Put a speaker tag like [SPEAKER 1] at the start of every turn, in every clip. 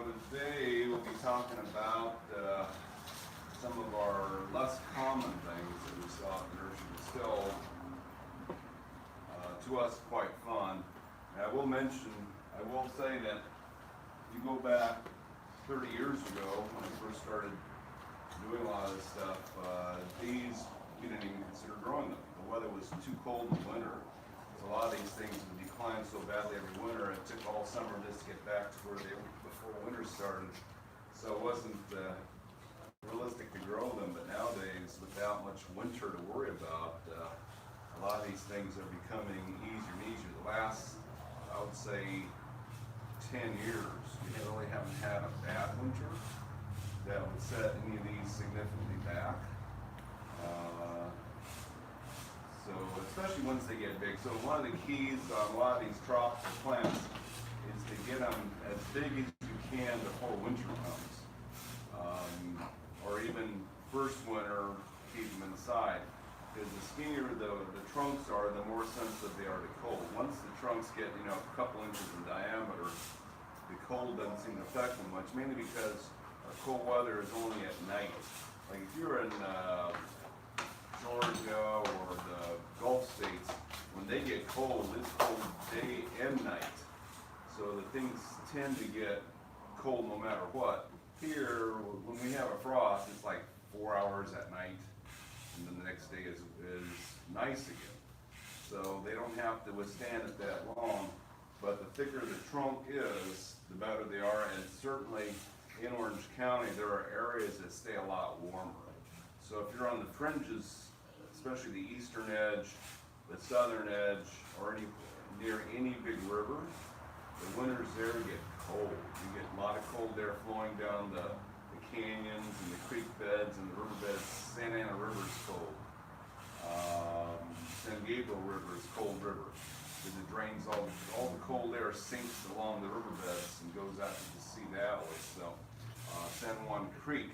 [SPEAKER 1] today we'll be talking about some of our less common things that we saw at the nursery, but still, to us, quite fun. And I will say that if you go back 30 years ago, when I first started doing a lot of this stuff, these, you didn't even consider growing them. The weather was too cold in winter. So a lot of these things would decline so badly every winter. It took all summer just to get back to where they were before winter started. So it wasn't realistic to grow them, but nowadays, without much winter to worry about, a lot of these things are becoming easier and easier. The last, I would say, 10 years, we really haven't had a bad winter that would set any of these significantly back. So especially once they get big. So one of the keys on a lot of these tropical plants is to get them as big as you can before winter comes. Or even first winter, keep them inside. Because the skinnier the trunks are, the more sensitive they are to cold. Once the trunks get, a couple inches in diameter, the cold doesn't seem to affect them much, mainly because our cold weather is only at night. Like if you're in Georgia or the Gulf states, when they get cold, it's cold day and night. So the things tend to get cold no matter what. Here, when we have a frost, it's like 4 hours at night, and then the next day is nice again. So they don't have to withstand it that long, but the thicker the trunk is, the better they are, and certainly in Orange County, there are areas that stay a lot warmer. So if you're on the fringes, especially the eastern edge, the southern edge, or near any big river, the winters there get cold. You get a lot of cold air flowing down the canyons and the creek beds and the riverbeds. Santa Ana River is cold. San Gabriel River is cold river, because it drains all the cold air sinks along the riverbeds and goes out to the sea that way. So San Juan Creek,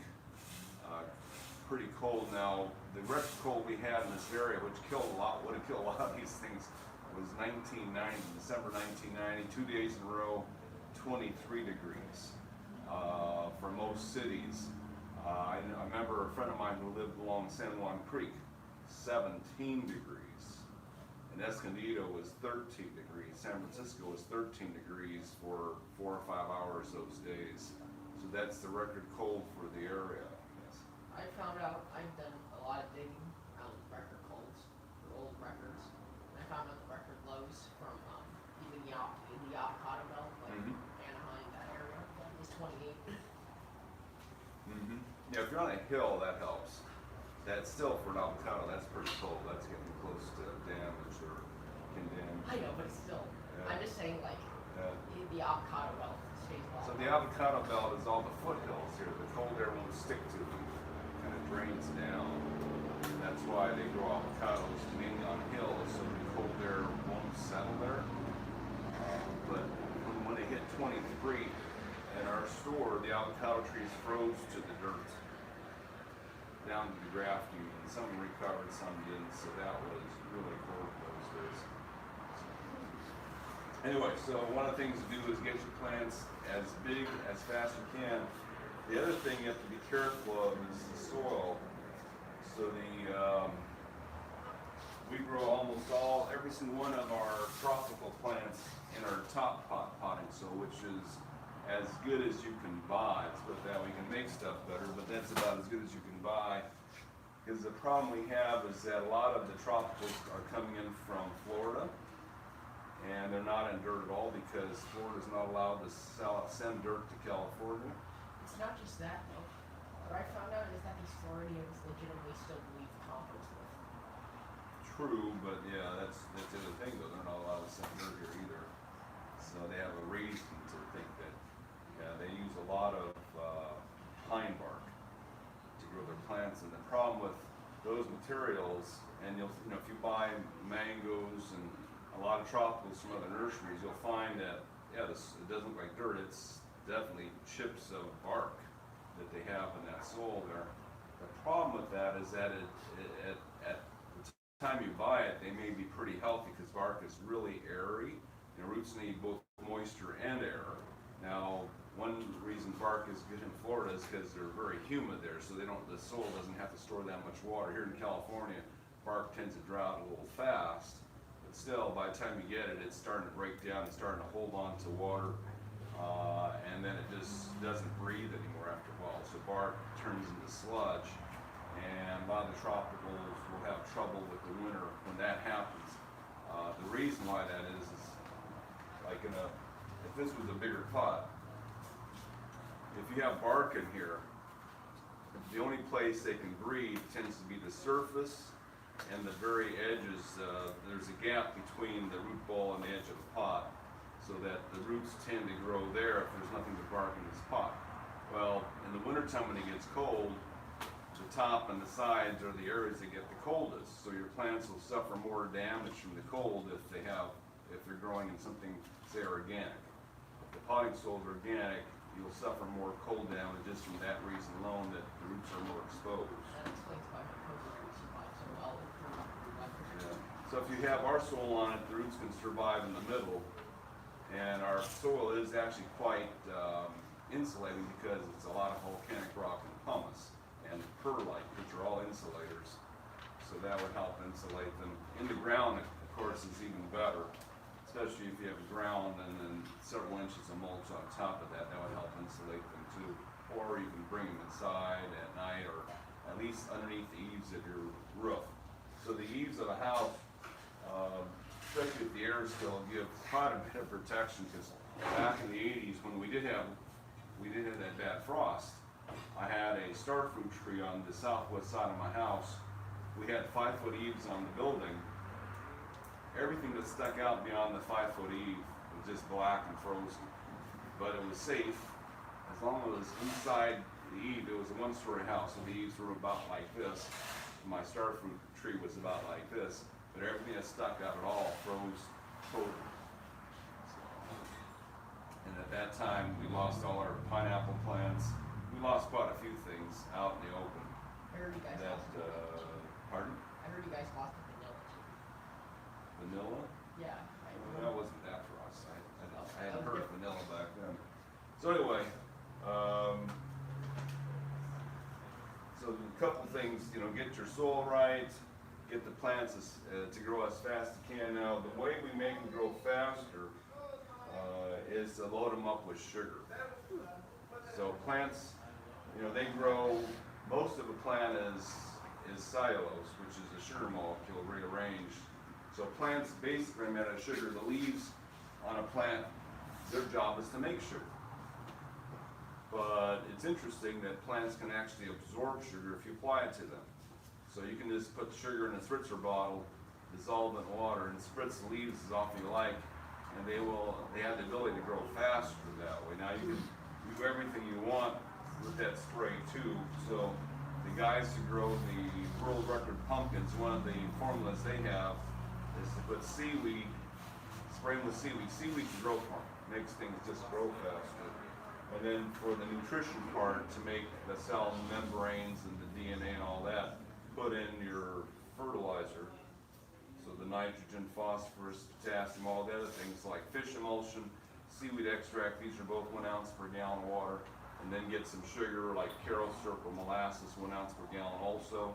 [SPEAKER 1] pretty cold. Now the record cold we had in this area, which would have killed a lot of these things, was 1990, December 1990, 2 days in a row, 23 degrees for most cities. I remember a friend of mine who lived along San Juan Creek, 17 degrees. And Escondido was 13 degrees. San Francisco was 13 degrees for 4 or 5 hours those days. So that's the record cold for the area. Yes.
[SPEAKER 2] I found out, I've done a lot of digging around record colds for old records. And I found out the record lows from even the avocado belt, like Anaheim, that area, is 28.
[SPEAKER 1] Yeah, if you're on a hill, that helps. That's still, for an avocado, that's pretty cold. That's getting close to damage or condemned.
[SPEAKER 2] I know, but still. Yeah. I'm just saying, like, the avocado belt stays a lot.
[SPEAKER 1] So the avocado belt is all the foothills here. The cold air won't stick to them. It kind of drains down. And that's why they grow avocados mainly on hills, so the cold air won't settle there. But when they hit 23 in our store, the avocado trees froze to the dirt, down to the grafting, and some recovered, some didn't, so that was really cold those days. Anyway, so one of the things to do is get your plants as big as fast as you can. The other thing you have to be careful of is the soil. So we grow every single one of our tropical plants in our top potting soil, which is as good as you can buy. Let's put it that way. We can make stuff better, but that's about as good as you can buy. Because the problem we have is that a lot of the tropicals are coming in from Florida, and they're not in dirt at all because Florida's not allowed to send dirt to California.
[SPEAKER 2] It's not just that, though. What I found out is that these Floridians legitimately still believe compost with.
[SPEAKER 1] True, but yeah, that's the other thing, though. They're not allowed to send dirt here either. So they have a reason to think that, they use a lot of pine bark to grow their plants. And the problem with those materials, and if you buy mangoes and a lot of tropicals from other nurseries, you'll find that, it doesn't look like dirt. It's definitely chips of bark that they have in that soil there. The problem with that is that at the time you buy it, they may be pretty healthy because bark is really airy. Roots need both moisture and air. Now, one reason bark is good in Florida is because they're very humid there, so the soil doesn't have to store that much water. Here in California, bark tends to dry out a little fast, but still, by the time you get it, it's starting to break down and starting to hold on to water, and then it just doesn't breathe anymore after a while. So bark turns into sludge, and a lot of the tropicals will have trouble with the winter when that happens. The reason why that is like if this was a bigger pot, if you have bark in here, the only place they can breathe tends to be the surface and the very edges. There's a gap between the root ball and the edge of the pot, so that the roots tend to grow there if there's nothing but bark in this pot. Well, in the wintertime when it gets cold, the top and the sides are the areas that get the coldest, so your plants will suffer more damage from the cold if they're growing in something, say, organic. If the potting soil is organic, you'll suffer more cold damage just from that reason alone, that the roots are more exposed.
[SPEAKER 2] That explains why my cocoa roots survive so well through weather.
[SPEAKER 1] Yeah. So if you have our soil on it, the roots can survive in the middle, and our soil is actually quite insulating because it's a lot of volcanic rock and pumice and perlite, which are all insulators. So that would help insulate them. In the ground, of course, is even better, especially if you have ground and then several inches of mulch on top of that. That would help insulate them too. Or you can bring them inside at night, or at least underneath the eaves of your roof. So the eaves of a house, especially if the air is still, give quite a bit of protection, because back in the 80s when we did have that bad frost, I had a starfruit tree on the southwest side of my house. We had 5-foot eaves on the building. Everything that stuck out beyond the 5-foot eave was just black and frozen. But it was safe as long as it was inside the eave. It was a one-story house, so the eaves were about like this. My starfruit tree was about like this, but everything that stuck out at all froze totally. And at that time, we lost all our pineapple plants. We lost quite a few things out in the open.
[SPEAKER 2] I heard you guys lost the vanilla.
[SPEAKER 1] Pardon?
[SPEAKER 2] I heard you guys lost the vanilla too.
[SPEAKER 1] Vanilla?
[SPEAKER 2] Yeah.
[SPEAKER 1] Well, that wasn't that for us. I hadn't heard of vanilla back then. So anyway, so a couple things, get your soil right, get the plants to grow as fast as you can. Now, the way we make them grow faster is to load them up with sugar. So plants, they grow, most of a plant is cellulose, which is a sugar molecule rearranged. So plants basically are made out of sugar. The leaves on a plant, their job is to make sugar. But it's interesting that plants can actually absorb sugar if you apply it to them. So you can just put sugar in a spritzer bottle, dissolve it in water, and spritz the leaves as often you like, and they have the ability to grow faster that way. Now you can do everything you want with that spray too. So the guys who grow the world record pumpkins, one of the formulas they have is to put seaweed, spray them with seaweed. Seaweed can grow for them, makes things just grow faster. And then for the nutrition part, to make the cell membranes and the DNA and all that, put in your fertilizer. So the nitrogen, phosphorus, potassium, all the other things like fish emulsion, seaweed extract, these are both 1 ounce per gallon of water. And then get some sugar like Karo syrup or molasses, 1 ounce per gallon also.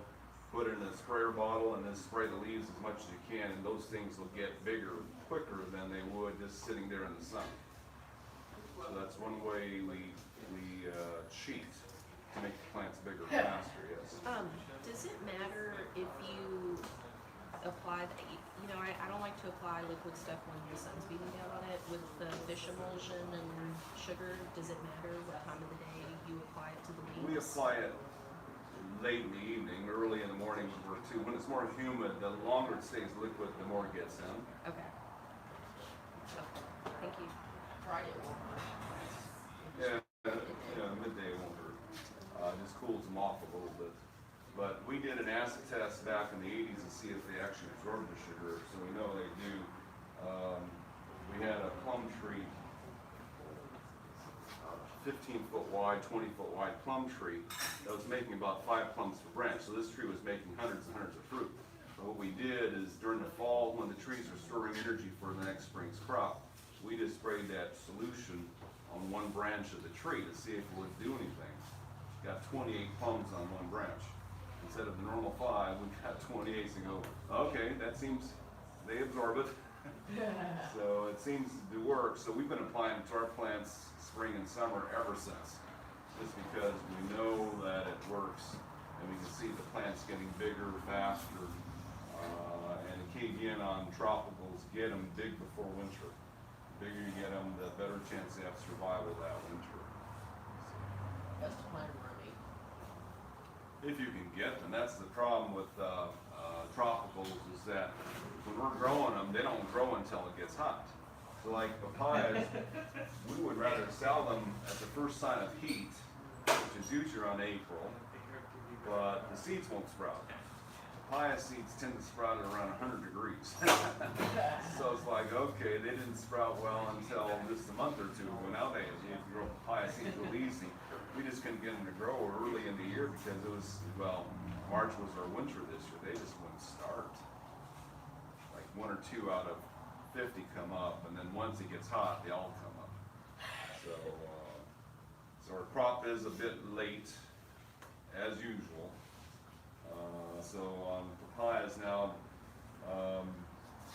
[SPEAKER 1] Put it in a sprayer bottle and then spray the leaves as much as you can, and those things will get bigger quicker than they would just sitting there in the sun. So that's one way we cheat to make the plants bigger faster, yes.
[SPEAKER 3] Does it matter if you apply, I don't like to apply liquid stuff when the sun's beating down on it. With the fish emulsion and sugar, does it matter what time of the day you apply it to the leaves?
[SPEAKER 1] We apply it late in the evening, early in the morning would work too. When it's more humid, the longer it stays liquid, the more it gets in.
[SPEAKER 3] Okay. Thank you.
[SPEAKER 2] Tried it won't hurt.
[SPEAKER 1] Yeah, midday won't hurt. Just cools them off a little bit. But we did an acid test back in the 80s to see if they actually absorb the sugar, so we know they do. We had a plum tree, 15-foot wide, 20-foot wide plum tree that was making about 5 plums per branch. So this tree was making hundreds and hundreds of fruit. But what we did is during the fall, when the trees are storing energy for the next spring's crop, we just sprayed that solution on one branch of the tree to see if it would do anything. Got 28 plums on one branch. Instead of the normal 5, we got 28. So go, okay, that seems, they absorb it. So it seems to work. So we've been applying it to our plants spring and summer ever since. Just because we know that it works and we can see the plants getting bigger, faster. And the key again on tropicals, get them big before winter. The bigger you get them, the better chance they have survival that winter.
[SPEAKER 2] Best plant remedy.
[SPEAKER 1] If you can get them. That's the problem with tropicals is that when we're growing them, they don't grow until it gets hot. So like papayas, we would rather sell them at the first sign of heat, which is usually around April, but the seeds won't sprout. Papaya seeds tend to sprout at around 100 degrees. So it's like, okay, they didn't sprout well until just a month or two. Well, nowadays, you can grow papaya seeds real easy. We just couldn't get them to grow early in the year because it was, well, March was our winter this year. They just wouldn't start. Like 1 or 2 out of 50 come up, and then once it gets hot, they all come up. So, so our crop is a bit late, as usual. So on papayas now,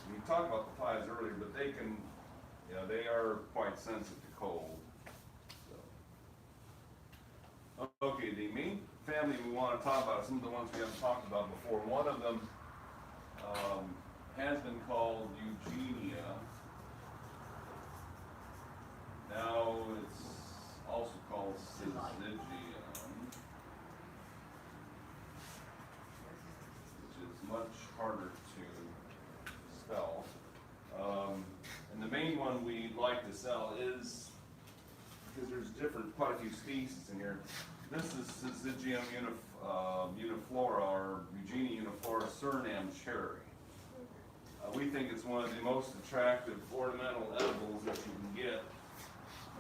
[SPEAKER 1] we talked about papayas earlier, but they can, they are quite sensitive to cold. So. Okay, the main family we want to talk about are some of the ones we haven't talked about before. One of them has been called Eugenia. Now it's also called Syzygium, which is much harder to spell. And the main one we like to sell is, because there's quite a few species in here. This is Syzygium uniflora, or Eugenia uniflora Surinam cherry. We think it's one of the most attractive ornamental edibles that you can get.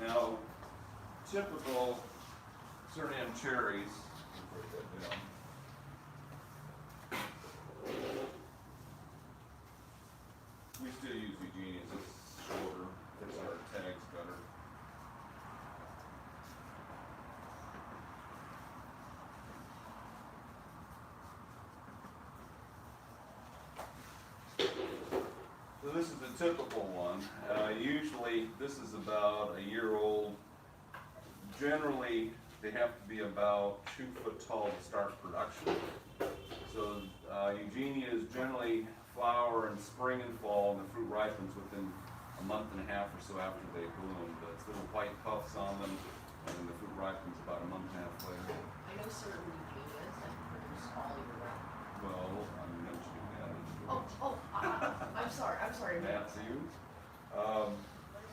[SPEAKER 1] Now, typical Surinam cherries, we still use Eugenias, it's shorter, fits our tags better. So this is a typical one. Usually this is about a year old. Generally they have to be about 2 foot tall to start production. So Eugenia is generally flower in spring and fall, and the fruit ripens within a month and a half or so after they bloom. But it's little white puffs on them, and then the fruit ripens about a month and a half later.
[SPEAKER 2] I know certain Eugenias that produce all year round.
[SPEAKER 1] Well, I'm mentioning that.
[SPEAKER 2] I'm sorry.
[SPEAKER 1] Matthew.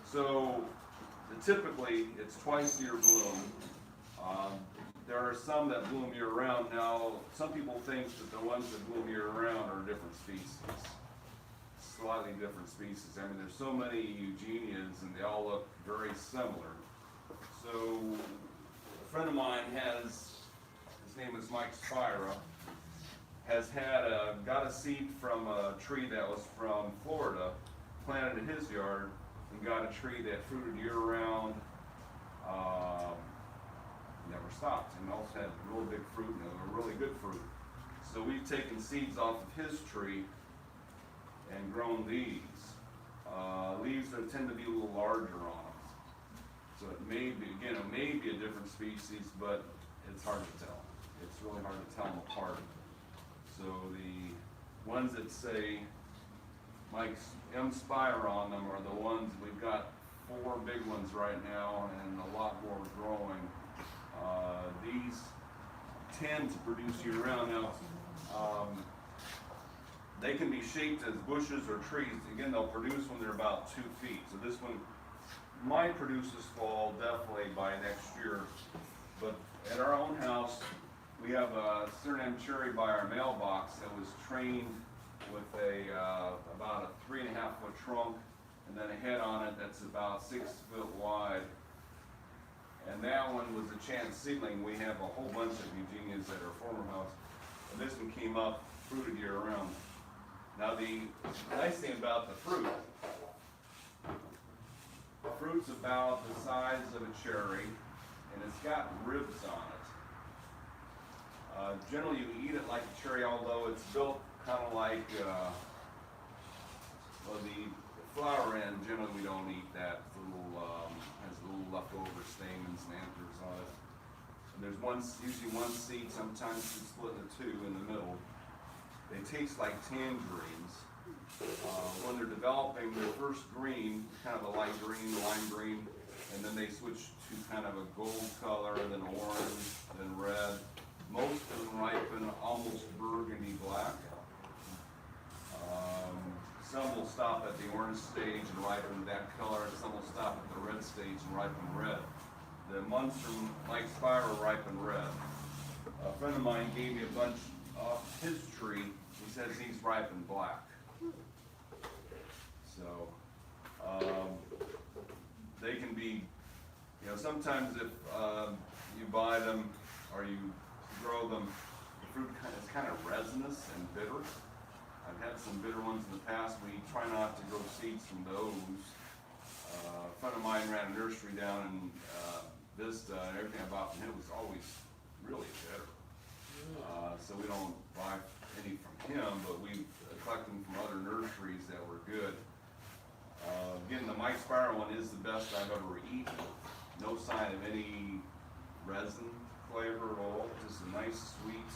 [SPEAKER 1] So typically it's twice a year bloom. There are some that bloom year round. Now, some people think that the ones that bloom year round are different species, slightly different species. I mean, there's so many Eugenias and they all look very similar. So a friend of mine his name is Mike Spira, has got a seed from a tree that was from Florida, planted in his yard, and got a tree that fruited year round, never stopped, and also had real big fruit and a really good fruit. So we've taken seeds off of his tree and grown these. Leaves that tend to be a little larger on them. So it may be a different species, but it's hard to tell. It's really hard to tell them apart. So the ones that say Mike's M. Spire on them are the ones, we've got 4 big ones right now and a lot more growing. These tend to produce year round. Now, they can be shaped as bushes or trees. Again, they'll produce when they're about 2 feet. So this one might produce this fall, definitely by next year. But at our own house, we have a Surinam cherry by our mailbox that was trained with about a 3.5 foot trunk, and then a head on it that's about 6 foot wide. And that one was a chance seedling. We have a whole bunch of Eugenias at our former house, and this one came up, fruited year round. Now the nice thing about the fruit fruit's about the size of a cherry, and it's got ribs on it. Generally, you eat it like a cherry, although it's built kind of like, well, the flower end, generally we don't eat that. It's a little, has little leftover stamens and anthers on it. And there's usually one seed, sometimes it's split into two in the middle. They taste like tangerines. When they're developing, they're first green, kind of a light green, lime green, and then they switch to kind of a gold color, then orange, then red. Most of them ripen almost burgundy black. Some will stop at the orange stage and ripen that color. Some will stop at the red stage and ripen red. The ones from Mike Spiral ripen red. A friend of mine gave me a bunch off his tree. He says he's ripened black. So they can be, you know, sometimes if you buy them or you grow them, the fruit is kind of resinous and bitter. I've had some bitter ones in the past. We try not to grow seeds from those. A friend of mine ran a nursery down in Vista, and everything I bought from him was always really bitter. So we don't buy any from him, but we collect them from other nurseries that were good. Again, the Mike Spiral one is the best I've ever eaten. No sign of any resin flavor at all. Just a nice sweet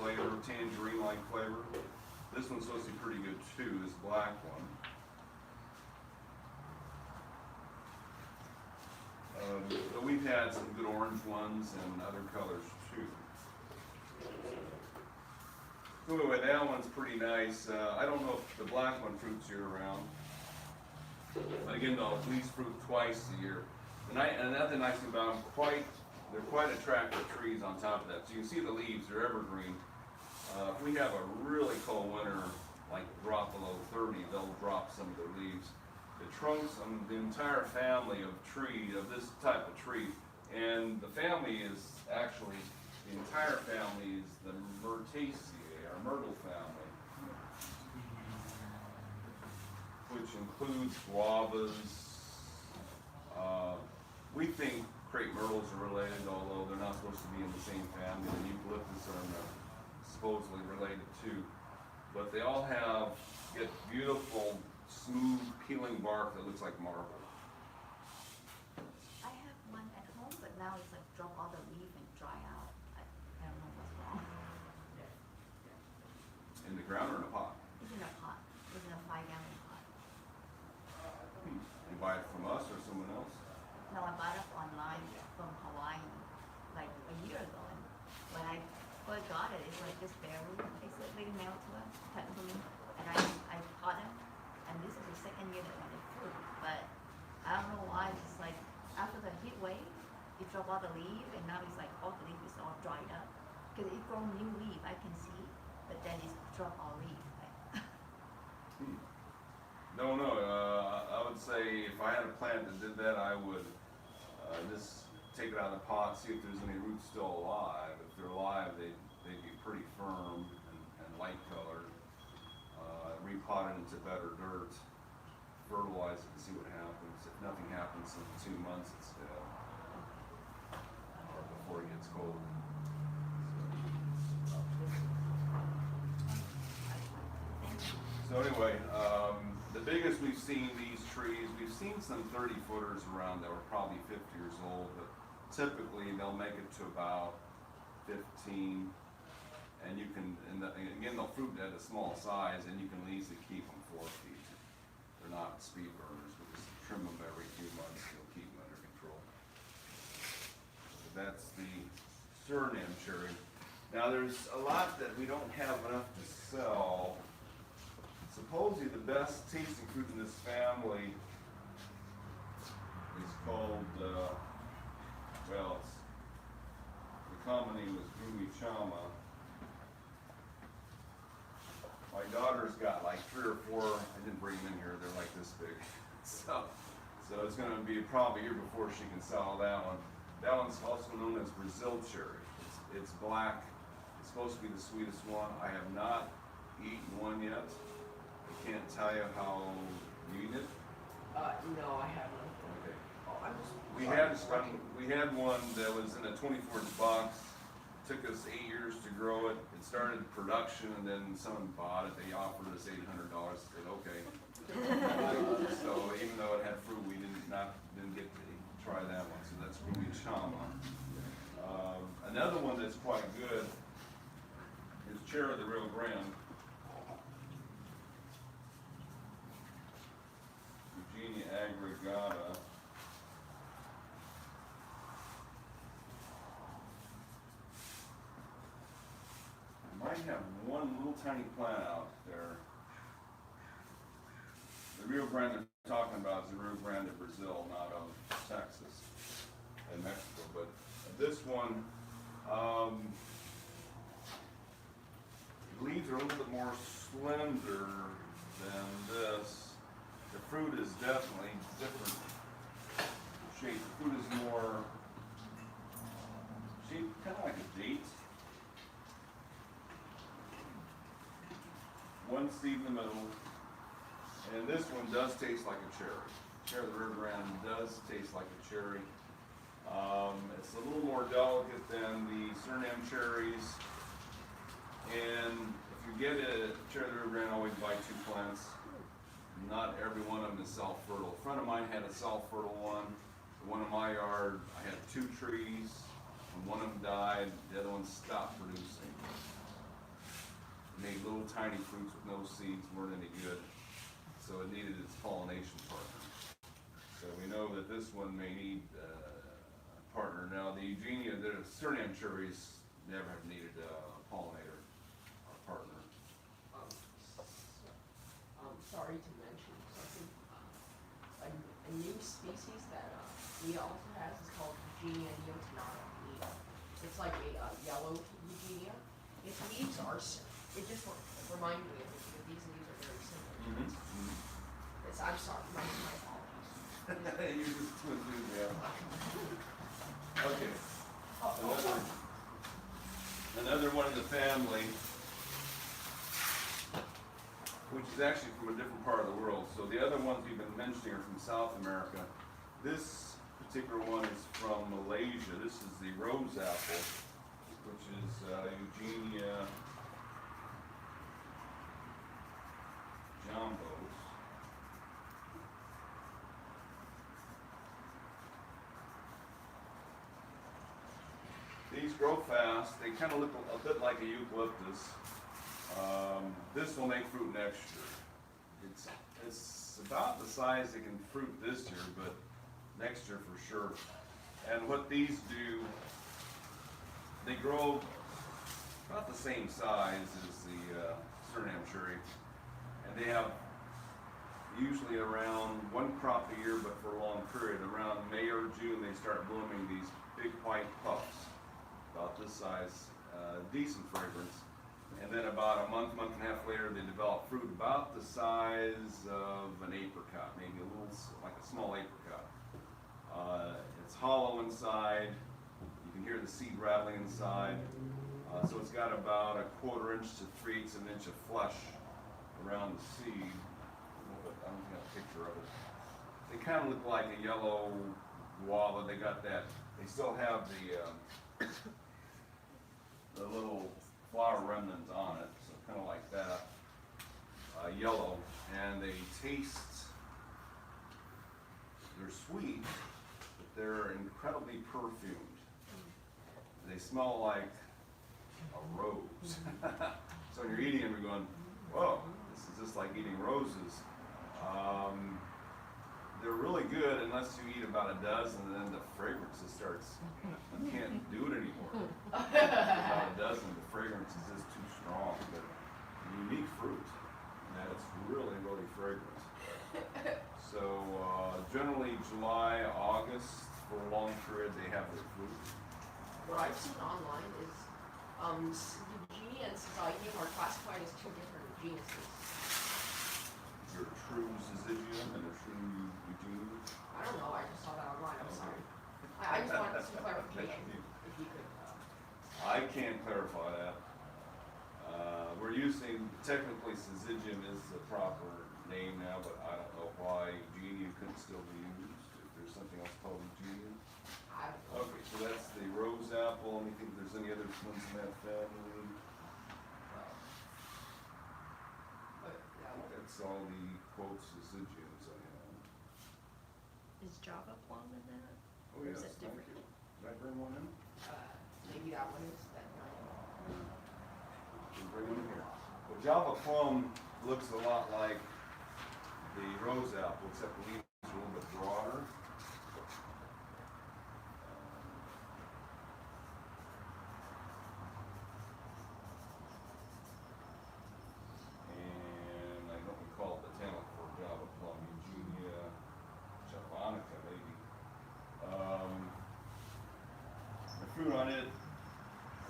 [SPEAKER 1] flavor, tangerine-like flavor. This one's supposed to be pretty good too, this black one. But we've had some good orange ones and other colors too. So anyway, that one's pretty nice. I don't know if the black one fruits year round. But again, they'll at least fruit twice a year. And another nice thing about them, they're quite attractive trees on top of that. So you can see the leaves, they're evergreen. If we have a really cold winter, like drop below 30, they'll drop some of their leaves. The trunks, the entire family of this type of tree, and the family is actually, the entire family is the Myrtaceae, or myrtle family, which includes guavas. We think crepe myrtles are related, although they're not supposed to be in the same family. The eucalyptus are supposedly related too. But they all get beautiful, smooth, peeling bark that looks like marble.
[SPEAKER 4] I have one at home, but now it's like drop all the leaf and dry out. I don't know what's wrong.
[SPEAKER 1] In the ground or in a pot?
[SPEAKER 4] It's in a pot. It's in a 5-gallon pot.
[SPEAKER 1] You buy it from us or someone else?
[SPEAKER 4] No, I bought it online from Hawaii like a year ago. And when I first got it, it's like this berry. They mailed to us, technically. And I caught it. And this is the second year that when it fruit. But I don't know why. It's like after the heat wave, it dropped all the leaf, and now it's like all the leaf is all dried up. Because it grown new leaf, I can see, but then it's dropped all leaf.
[SPEAKER 1] No, I would say if I had a plant that did that, I would just take it out of the pot, see if there's any roots still alive. If they're alive, they'd be pretty firm and light colored. Repot it into better dirt, fertilize it and see what happens. If nothing happens in 2 months, it's dead. Or before it gets cold. So anyway, the biggest we've seen these trees, we've seen some 30-footers around that were probably 50 years old, but typically they'll make it to about 15. And you can, again, they'll fruit at a small size, and you can easily keep them 4 feet. They're not speed burners. We just trim them every few months. You'll keep them under control. So that's the Surinam cherry. Now, there's a lot that we don't have enough to sell. Supposedly, the best tasting fruit in this family is called, well, the common name is Chama. My daughter's got like 3 or 4, I didn't bring them in here, they're like this big. So it's going to be probably a year before she can sell that one. That one's also known as Brazil cherry. It's black. It's supposed to be the sweetest one. I have not eaten one yet. I can't tell you how you eat it.
[SPEAKER 2] No, I haven't.
[SPEAKER 1] Okay. We had one that was in a 24-inch box. Took us 8 years to grow it. It started production, and then someone bought it. They offered us $800. I said, okay. So even though it had fruit, we didn't get to try that one. So that's Rui Chama. Another one that's quite good is Cherry of the Rio Grande. Eugenia aggregata. Might have one little tiny plant out there. The Rio Grande they're talking about is the Rio Grande of Brazil, not of Texas and Mexico. But this one, the leaves are a little bit more slender than this. The fruit is definitely different shape. The fruit is more shaped kind of like a date. One seed in the middle, and this one does taste like a cherry. Cherry of the Rio Grande does taste like a cherry. It's a little more delicate than the Surinam cherries, and if you get a cherry of the Rio Grande, always buy 2 plants. Not every one of them is self-fertile. A friend of mine had a self-fertile one. The one in my yard, I had 2 trees, and one of them died, the other one stopped producing. Made little tiny fruits with no seeds, weren't any good, so it needed its pollination partner. So we know that this one may need a partner. Now the Eugenia, the Surinam cherries never have needed a pollinator or partner.
[SPEAKER 2] Sorry to mention something. A new species that Nia also has is called Eugenia neotenata. It's like a yellow Eugenia. Its leaves are. It just reminded me of it because these leaves are very similar. I'm sorry, my apologies.
[SPEAKER 1] You just twin dude, yeah. Okay. Another one in the family, which is actually from a different part of the world. So the other ones we've been mentioning are from South America. This particular one is from Malaysia. This is the rose apple, which is Eugenia Jambos. These grow fast. They kind of look a bit like a eucalyptus. This will make fruit next year. It's about the size it can fruit this year, but next year for sure. And what these do, they grow about the same size as the Surinam cherry. And they have usually around 1 crop a year, but for a long period. Around May or June, they start blooming these big white puffs, about this size, decent fragrance. And then about a month and a half later, they develop fruit about the size of an apricot, maybe a little, like a small apricot. It's hollow inside. You can hear the seed rattling inside. So it's got about 1/4 inch to 3/8 of an inch of flesh around the seed. I don't have a picture of it. They kind of look like a yellow guava. They got that. They still have the little flower remnants on it, so kind of like that, yellow. And they taste. They're sweet, but they're incredibly perfumed. They smell like a rose. So when you're eating them, you're going, whoa, this is just like eating roses. They're really good unless you eat about a dozen, and then the fragrance just starts, you can't do it anymore. About a dozen, the fragrance is just too strong. But unique fruit, and it's really, really fragrant. So generally July, August, for a long period, they have their fruit.
[SPEAKER 2] What I've seen online is Eugenia and Syzygium are classified as 2 different genuses.
[SPEAKER 1] Your true Syzygium and a true Eugenia.
[SPEAKER 2] I don't know, I just saw that online, I'm sorry. I just wanted some clarification, if you could.
[SPEAKER 1] I can't clarify that. We're using, technically Syzygium is the proper name now, but I don't know why Eugenia couldn't still be used. If there's something else called Eugenia. let me think if there's any other ones in that family.
[SPEAKER 2] But, yeah,
[SPEAKER 1] I think that's all the quotes, Syzygiums I have.
[SPEAKER 3] Is Java Plum in that?
[SPEAKER 1] Oh,
[SPEAKER 3] Or
[SPEAKER 1] yes,
[SPEAKER 3] is it
[SPEAKER 1] thank
[SPEAKER 3] different?
[SPEAKER 1] you. Did I bring one in?
[SPEAKER 2] maybe that one is that kind
[SPEAKER 1] We'll bring them here. Well, Java Plum looks a lot like the rose apple, except the leaves are a little bit broader. And I don't recall the botanical for Java Plum, Eugenia javanica maybe. The fruit on it,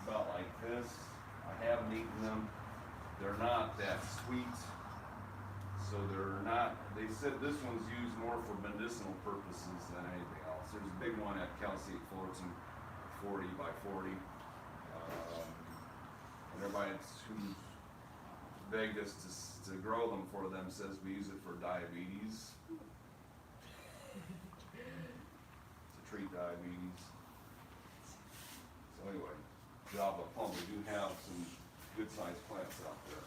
[SPEAKER 1] about like this. I haven't eaten them. They're not that sweet. So they're not, they said this one's used more for medicinal purposes than anything else. There's a big one at Cal State Fullerton, 40 by 40. And everybody who's begged us to grow them for them says we use it for diabetes. To treat diabetes. So anyway, Java Plum, we do have some good sized plants out there.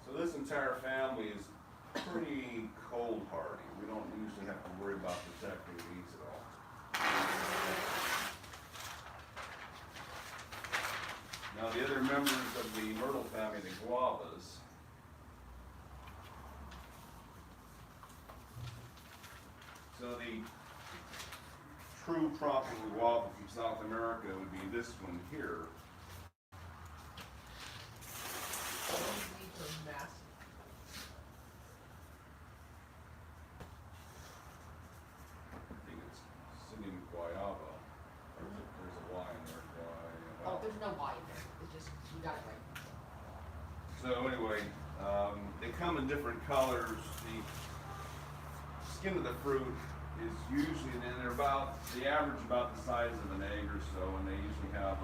[SPEAKER 1] So this entire family is pretty cold hardy. We don't usually have to worry about protecting these at all. Now the other members of the myrtle family, the guavas, so the true tropical guava from South America would be this one here.
[SPEAKER 2] These are massive.
[SPEAKER 1] I think it's Syzygium Guava. There's a Y in there,
[SPEAKER 2] Oh, there's no Y in there. It's just, you got it right.
[SPEAKER 1] So anyway, they come in different colors. The skin of the fruit is usually, and they're about, the average about the size of an egg or so, and they usually have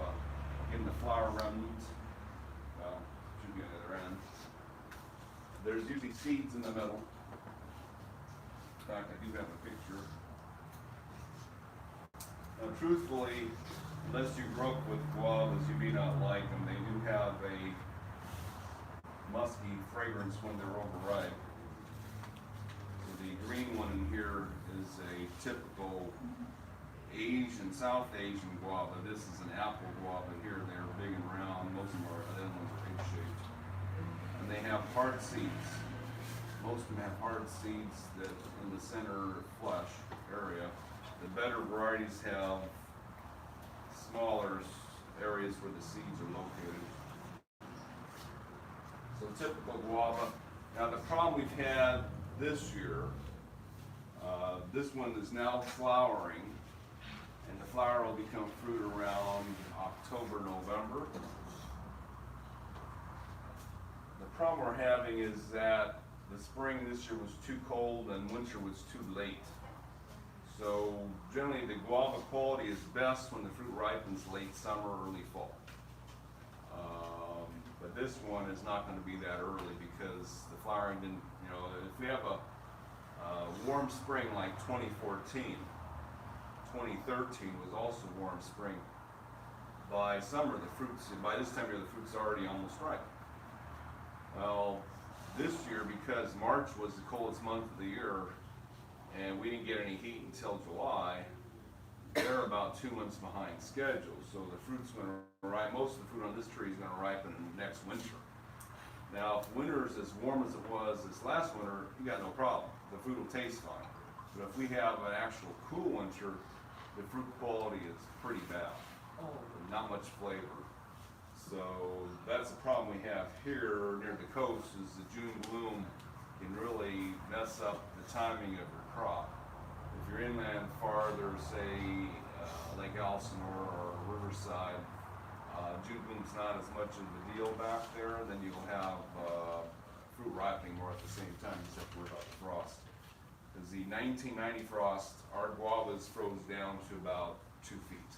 [SPEAKER 1] in the flower remnant, should be on the other end. There's usually seeds in the middle. In fact, I do have a picture. Now, truthfully, unless you grew up with guavas, you may not like them. They do have a musky fragrance when they're overripe. So the green one in here is a typical Asian, South Asian guava. This is an apple guava here. They're big and round. Most of them are, the other ones are egg-shaped. And they have hard seeds. Most of them have hard seeds that in the center flesh area. The better varieties have smaller areas where the seeds are located. So typical guava. Now the problem we've had this year, this one is now flowering, and the flower will become fruit around October, November. The problem we're having is that the spring this year was too cold and winter was too late. So generally the guava quality is best when the fruit ripens late summer, early fall. But this one is not going to be that early because the flowering didn't, you know, if we have a warm spring like 2014, 2013 was also warm spring. By summer, by this time of year, the fruit's already almost ripe. Well, this year, because March was the coldest month of the year, and we didn't get any heat until July, they're about 2 months behind schedule. So the fruit's going to ripen, most of the fruit on this tree is going to ripen next winter. Now, if winter is as warm as it was this last winter, you got no problem. The fruit will taste fine. But if we have an actual cool winter, the fruit quality is pretty bad.
[SPEAKER 2] Oh.
[SPEAKER 1] Not much flavor. So that's the problem we have here near the coast, is the June bloom can really mess up the timing of your crop. If you're inland farther, say Lake Elsinore or Riverside, June bloom's not as much of a deal back there. Then you'll have fruit ripening more at the same time, except for about the frost. Because the 1990 frost, our guavas froze down to about 2 feet.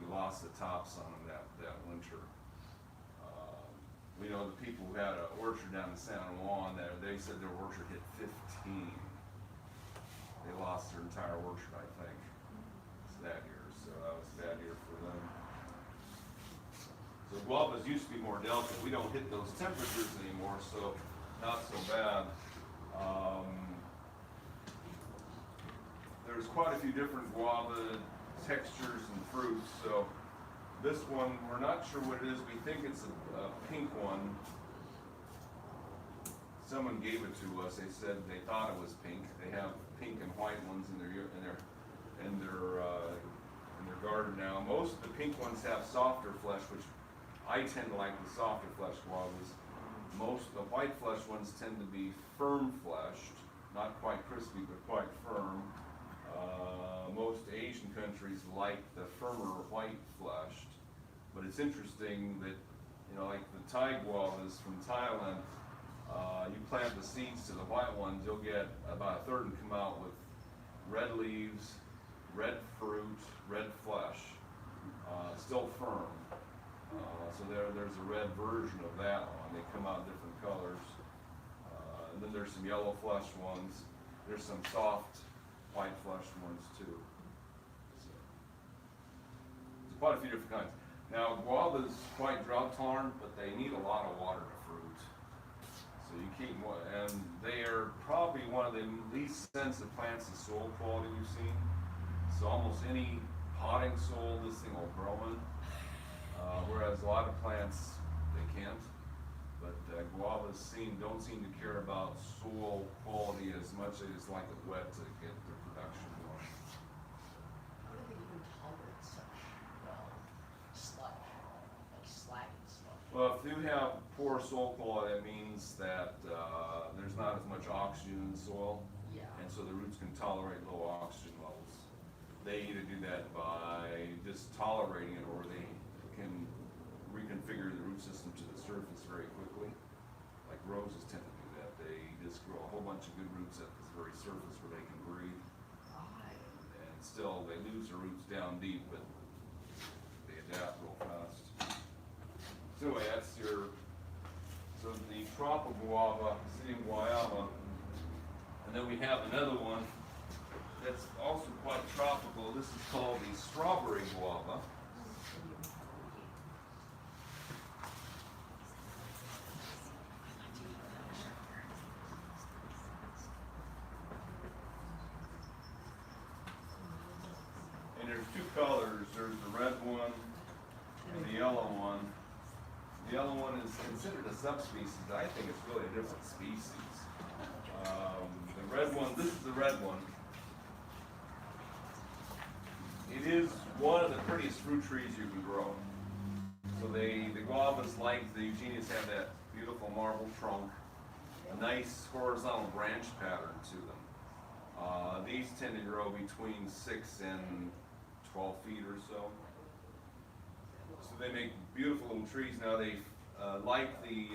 [SPEAKER 1] We lost the tops on them that winter. We know know the people who had an orchard down in San Juan, they said their orchard hit 15. They lost their entire orchard, I think, that year, so that was a bad year for them. So guavas used to be more delicate. We don't hit those temperatures anymore, so not so bad. There's quite a few different guava textures and fruits, so this one, we're not sure what it is. We think it's a pink one. Someone gave it to us. They said they thought it was pink. They have pink and white ones in their garden now. Most of the pink ones have softer flesh, which I tend to like the softer flesh guavas. Most of the white flesh ones tend to be firm fleshed, not quite crispy, but quite firm. Most Asian countries like the firmer white fleshed, but it's interesting that, you know, like the Thai guavas from Thailand, you plant the seeds to the white ones, you'll get about a third and come out with red leaves, red fruit, red flesh, still firm. So there's a red version of that one. They come out different colors. And then there's some yellow flesh ones. There's some soft white flesh ones too. So, there's quite a few different kinds. Now guava's quite drought tolerant, but they need a lot of water to fruit. So you keep, and they are probably one of the least sensitive plants to soil quality you've seen. So almost any potting soil, this thing will grow in. Whereas a lot of plants, they can't. But guavas don't seem to care about soil quality as much. They just like it wet to get their production going.
[SPEAKER 2] How do they even tolerate such, sludge, like slaggy sludge?
[SPEAKER 1] Well, if you have poor soil quality, that means that there's not as much oxygen in the soil.
[SPEAKER 2] Yeah.
[SPEAKER 1] And so the roots can tolerate low oxygen levels. They either do that by just tolerating it, or they can reconfigure the root system to the surface very quickly. Like roses tend to do that. They just grow a whole bunch of good roots at this very surface where they can breathe. And still, they lose their roots down deep, but they adapt real fast. So anyway, that's so the tropical guava, Syzygium guava. And then we have another one that's also quite tropical. This is called the strawberry guava. And there's two colors. There's the red one and the yellow one. The yellow one is considered a subspecies. I think it's really a different species. The red one, this is the red one. It is one of the prettiest fruit trees you can grow. So the guavas, like the Eugenias, have that beautiful marble trunk, a nice horizontal branch pattern to them. These tend to grow between 6 and 12 feet or so. So they make beautiful little trees. Now they, like the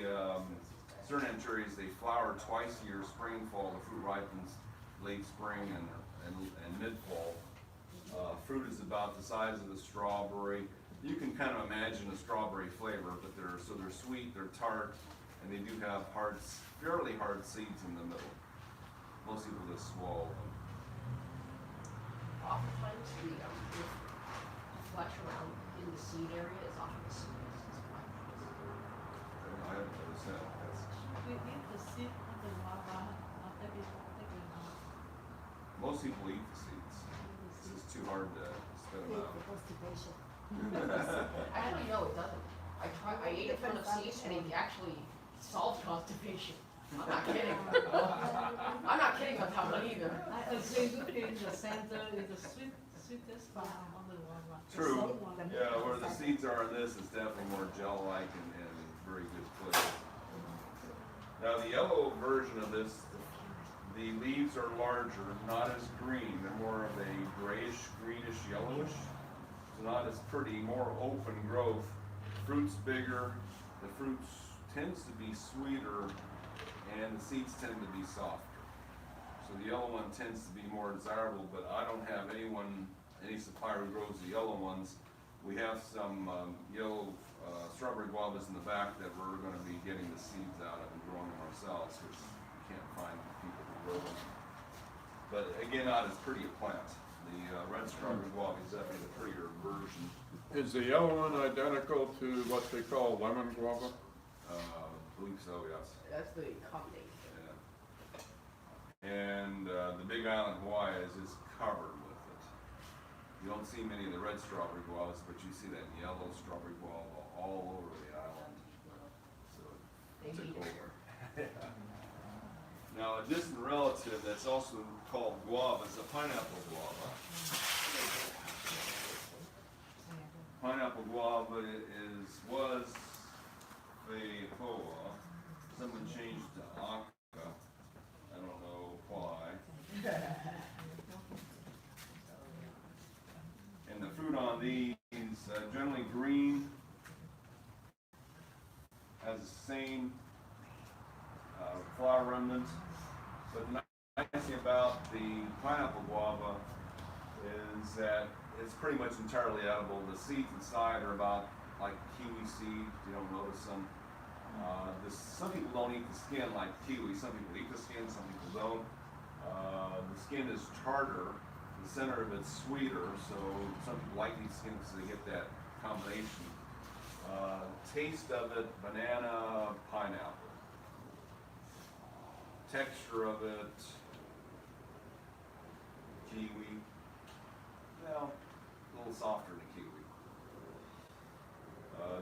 [SPEAKER 1] Surinam cherries, they flower twice a year, spring and fall. The fruit ripens late spring and mid-fall. Fruit is about the size of the strawberry. You can kind of imagine a strawberry flavor, but they're sweet, they're tart, and they do have fairly hard seeds in the middle. Most people just swallow them.
[SPEAKER 2] Oftentimes the flesh around in the seed area is often the sweetest.
[SPEAKER 1] I haven't noticed that.
[SPEAKER 5] We eat the seed of the guava after we taking out.
[SPEAKER 1] Most people eat the seeds. It's just too hard to spit them out.
[SPEAKER 5] Constipation.
[SPEAKER 2] Actually, no, it doesn't. I ate a ton of seeds and it actually solves constipation. I'm not kidding. I'm not kidding on that one either.
[SPEAKER 5] I agree with you in the center is the sweetest part of the guava.
[SPEAKER 1] True.
[SPEAKER 5] The salt one.
[SPEAKER 1] Yeah, where the seeds are in this, it's definitely more gel-like and very good flavor. Now the yellow version of this, the leaves are larger, not as green. They're more of a grayish, greenish, yellowish. So not as pretty, more open growth. Fruit's bigger. The fruit tends to be sweeter, and the seeds tend to be softer. So the yellow one tends to be more desirable, but I don't have any supplier who grows the yellow ones. We have some yellow strawberry guavas in the back that we're gonna be getting the seeds out of and growing them ourselves, because we can't find people who grow them. But again, not as pretty a plant. The red strawberry guava is definitely the prettier version.
[SPEAKER 6] Is the yellow one identical to what they call lemon guava?
[SPEAKER 1] Believe so, yes.
[SPEAKER 2] That's the combination.
[SPEAKER 1] Yeah. And the Big Island Hawaii is just covered with it. You don't see many of the red strawberry guavas, but you see that yellow strawberry guava all over the island. So
[SPEAKER 2] They
[SPEAKER 1] it's a
[SPEAKER 2] need
[SPEAKER 1] gold.
[SPEAKER 2] it.
[SPEAKER 1] Now, a distant relative that's also called guava is a pineapple guava. Pineapple guava was Feijoa. Someone changed to Aka. I don't know why. And the fruit on these generally green, has the same flower remnant. But the nice thing about the pineapple guava is that it's pretty much entirely edible. The seeds inside are about like kiwi seeds. You don't notice them. Some people don't eat the skin like kiwi. Some people eat the skin, some people don't. The skin is tartar. The center of it's sweeter, so some people like these skins because they get that combination. Taste of it, banana, pineapple. Texture of it, kiwi. Well, a little softer than kiwi.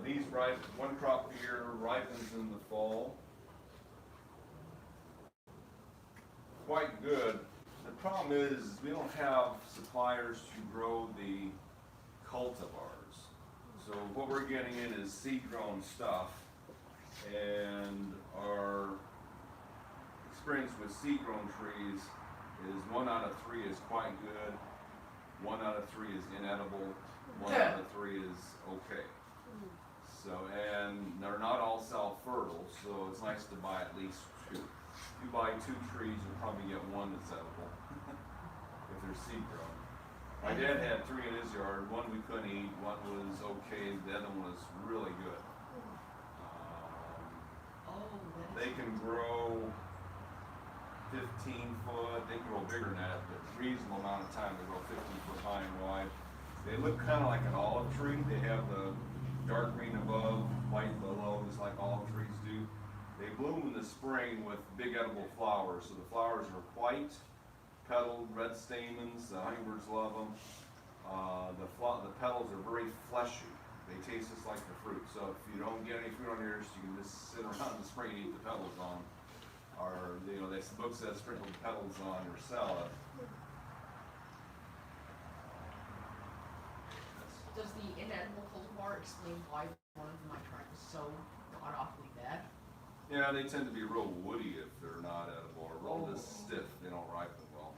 [SPEAKER 1] These one crop here ripens in the fall. Quite good. The problem is we don't have suppliers to grow the cultivars. So what we're getting in is seed-grown stuff, and our experience with seed-grown trees is 1 out of 3 is quite good, 1 out of 3 is inedible, 1 out of 3 is okay. So, and they're not all self-fertile, so it's nice to buy at least 2. If you buy 2 trees, you'll probably get 1 that's edible, if they're seed-grown. My dad had 3 in his yard. 1 we couldn't eat, 1 was okay, the other one was really good. They can grow 15 foot, they can grow bigger than that, but reasonable amount of time they grow 15 foot high and wide. They look kind of like an olive tree. They have the dark green above, white below, just like olive trees do. They bloom in the spring with big edible flowers. So the flowers are white, petaled, red stamens. The hummingbirds love them. The petals are very fleshy. They taste just like the fruit. So if you don't get any fruit on yours, you can just sit around in the spring and eat the petals on. Or, you know, the book says sprinkle the petals on your salad.
[SPEAKER 2] Does the inedible cultivar explain why one of my tracks is so god-awfully bad?
[SPEAKER 1] Yeah, they tend to be real woody if they're not edible, or real just stiff. They don't ripen well.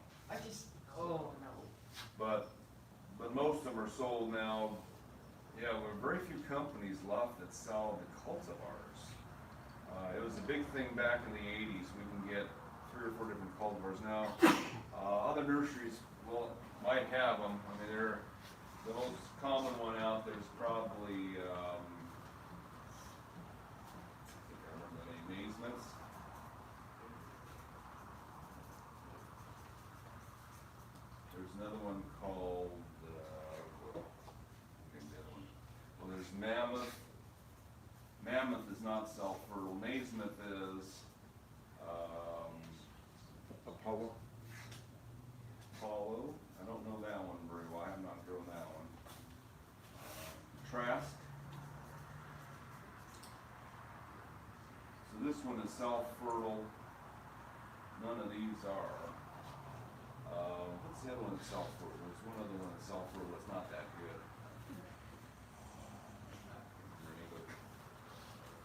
[SPEAKER 2] Oh no.
[SPEAKER 1] But most of them are sold now. Yeah, there are very few companies left that sell the cultivars. It was a big thing back in the 80s. We can get 3 or 4 different cultivars now. Other nurseries might have them. I mean, they're the most common one out there is probably, I think I remember the name, Mazement's. There's another one called, well, there's Mammoth. Mammoth is not self-fertile. Mazement is,
[SPEAKER 6] Apollo?
[SPEAKER 1] Apollo. I don't know that one very well. I have not grown that one. Trask. So this one is self-fertile. None of these are. What's the other one that's self-fertile? There's one other one that's self-fertile that's not that good.